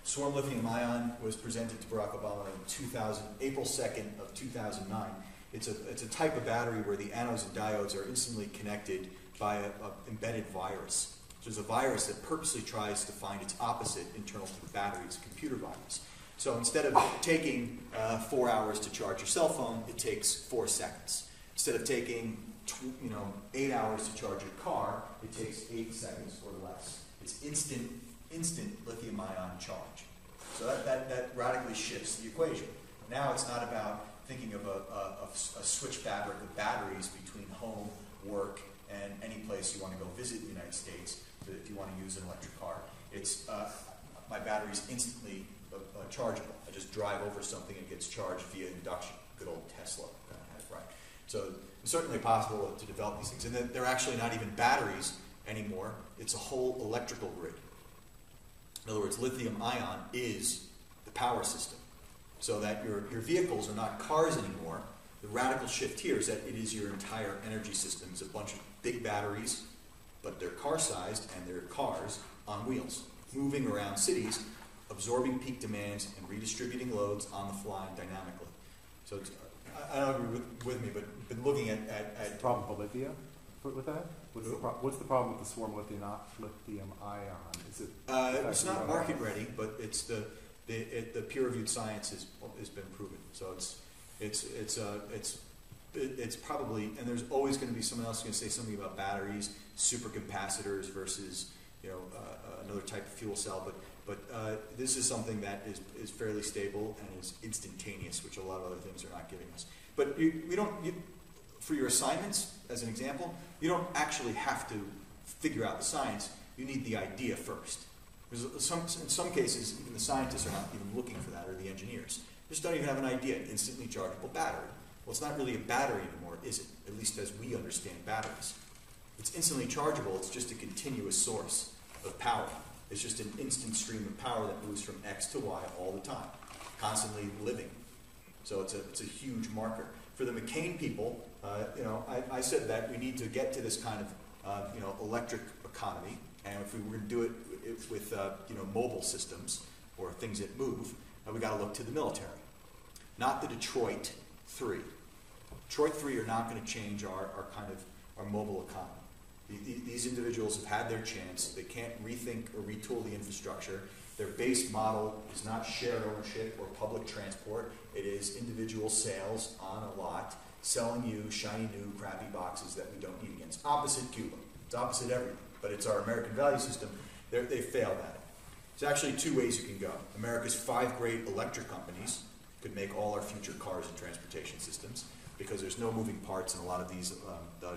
Swarm lithium ion was presented to Barack Obama in April 2nd of 2009. It's a type of battery where the anodes and diodes are instantly connected by an embedded virus. So there's a virus that purposely tries to find its opposite internal to the battery. It's a computer virus. So instead of taking 4 hours to charge your cell phone, it takes 4 seconds. Instead of taking 8 hours to charge your car, it takes 8 seconds or less. It's instant lithium ion charge. So that radically shifts the equation. Now it's not about thinking of a switch fabric of batteries between home, work, and any place you want to go visit in the United States if you want to use an electric car. It's my battery's instantly chargeable. I just drive over something and it gets charged via induction. Good old Tesla, right? So it's certainly possible to develop these things. And they're actually not even batteries anymore. It's a whole electrical grid. In other words, lithium ion is the power system. So that your vehicles are not cars anymore. The radical shift here is that it is your entire energy system. It's a bunch of big batteries, but they're car-sized, and they're cars on wheels, moving around cities, absorbing peak demands and redistributing loads on the fly dynamically. So it's, I don't agree with me, but been looking at What's the problem with lithium with that? What's the problem with the swarm lithium ion? Is it? It's not market ready, but it's the peer-reviewed science has been proven. So it's probably, and there's always going to be someone else going to say something about batteries, supercapacitors versus another type of fuel cell. But this is something that is fairly stable and is instantaneous, which a lot of other things are not giving us. But for your assignments, as an example, you don't actually have to figure out the science. You need the idea first. Because in some cases, even the scientists are not even looking for that, or the engineers. They just don't even have an idea. Instantly chargeable battery. Well, it's not really a battery anymore, is it? At least as we understand batteries. It's instantly chargeable. It's just a continuous source of power. It's just an instant stream of power that moves from X to Y all the time, constantly living. So it's a huge marker. For the McCain people, I said that we need to get to this kind of electric economy, and if we were going to do it with mobile systems or things that move, we got to look to the military, not the Detroit 3. Detroit 3 are not going to change our mobile economy. These individuals have had their chance. They can't rethink or retool the infrastructure. Their base model is not shared ownership or public transport. It is individual sales on a lot, selling you shiny new crappy boxes that we don't need again. It's opposite Cuba. It's opposite everything. But it's our American value system. They failed at it. There's actually two ways you can go. America's 5 great electric companies could make all our future cars and transportation systems, because there's no moving parts in a lot of these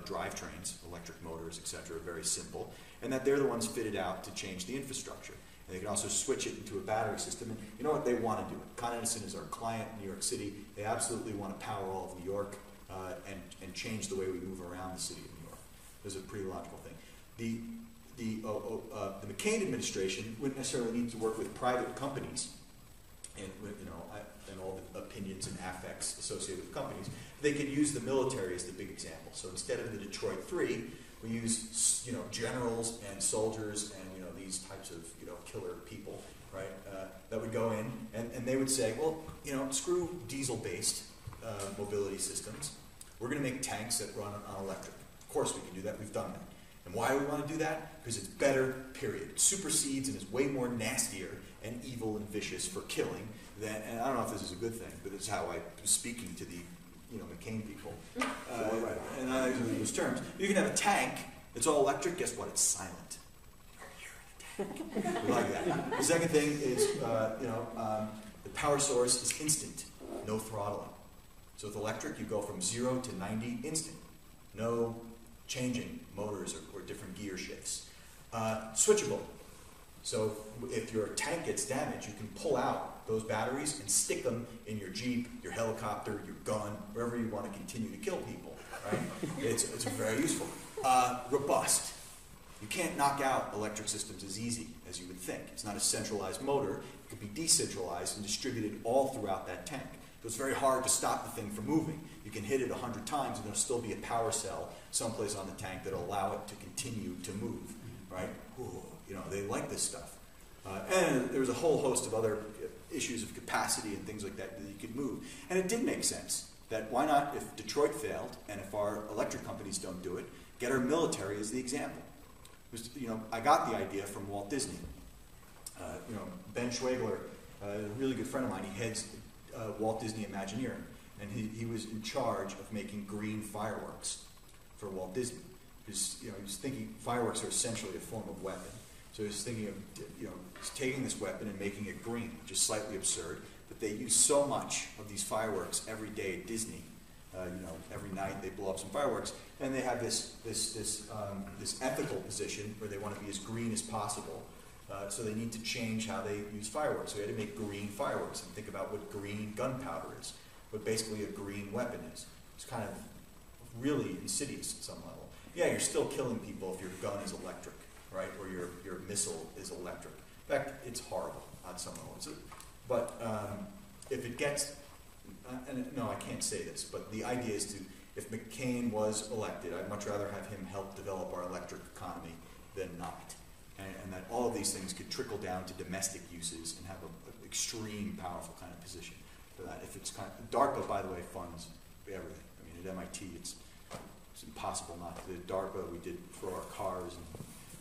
drivetrains, electric motors, etc. are very simple, and that they're the ones fitted out to change the infrastructure. And they can also switch it into a battery system. And you know what? They want to do it. Con Edison is our client in New York City. They absolutely want to power all of New York and change the way we move around the city of New York. It's a pretty logical thing. The McCain administration wouldn't necessarily need to work with private companies and all the opinions and affects associated with companies. They could use the military as the big example. So instead of the Detroit 3, we use generals and soldiers and these types of killer people, right? That would go in and they would say, well, screw diesel-based mobility systems. We're going to make tanks that run on electric. Of course we can do that. We've done that. And why do we want to do that? Because it's better, period. It supersedes and is way more nastier and evil and vicious for killing than, and I don't know if this is a good thing, but it's how I was speaking to the McCain people. And I use those terms. You can have a tank that's all electric. Guess what? It's silent. You don't hear anything. We like that. The second thing is, the power source is instant. No throttling. So with electric, you go from 0 to 90 instant. No changing motors or different gear shifts. Switchable. So if your tank gets damaged, you can pull out those batteries and stick them in your Jeep, your helicopter, your gun, wherever you want to continue to kill people. Right? It's very useful. Robust. You can't knock out electric systems as easy as you would think. It's not a centralized motor. It could be decentralized and distributed all throughout that tank. So it's very hard to stop the thing from moving. You can hit it 100 times and there'll still be a power cell someplace on the tank that'll allow it to continue to move, right? Ooh, they like this stuff. And there's a whole host of other issues of capacity and things like that you could move. And it did make sense that why not, if Detroit failed and if our electric companies don't do it, get our military as the example. I got the idea from Walt Disney. Ben Schwegler, a really good friend of mine, he heads Walt Disney Imagineering, and he was in charge of making green fireworks for Walt Disney. He was thinking fireworks are essentially a form of weapon. So he's thinking of he's taking this weapon and making it green, which is slightly absurd. But they use so much of these fireworks every day at Disney. Every night they blow up some fireworks, and they have this ethical position where they want to be as green as possible. So they need to change how they use fireworks. So we had to make green fireworks and think about what green gunpowder is, what basically a green weapon is. It's kind of really insidious at some level. Yeah, you're still killing people if your gun is electric, right? Or your missile is electric. In fact, it's horrible on some level. But if it gets, and no, I can't say this, but the idea is to, if McCain was elected, I'd much rather have him help develop our electric economy than not. And that all of these things could trickle down to domestic uses and have an extreme, powerful kind of position for that. If it's kind of, DARPA, by the way, funds everything. I mean, at MIT, it's impossible not to. The DARPA we did for our cars and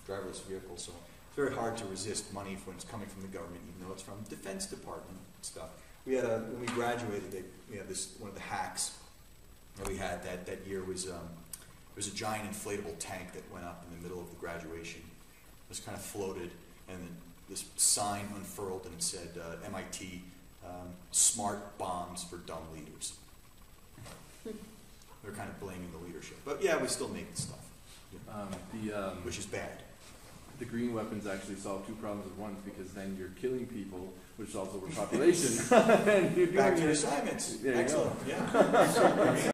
driverless vehicles, so it's very hard to resist money when it's coming from the government, even though it's from Defense Department stuff. We had when we graduated, we had this, one of the hacks that we had that year was there was a giant inflatable tank that went up in the middle of the graduation. It was kind of floated, and then this sign unfurled and it said MIT, smart bombs for dumb leaders. They're kind of blaming the leadership. But yeah, we still make the stuff, which is bad. The green weapons actually solve two problems at once, because then you're killing people, which solves overpopulation. And you're Back to doing your it. assignments. There you go. Excellent. Yeah.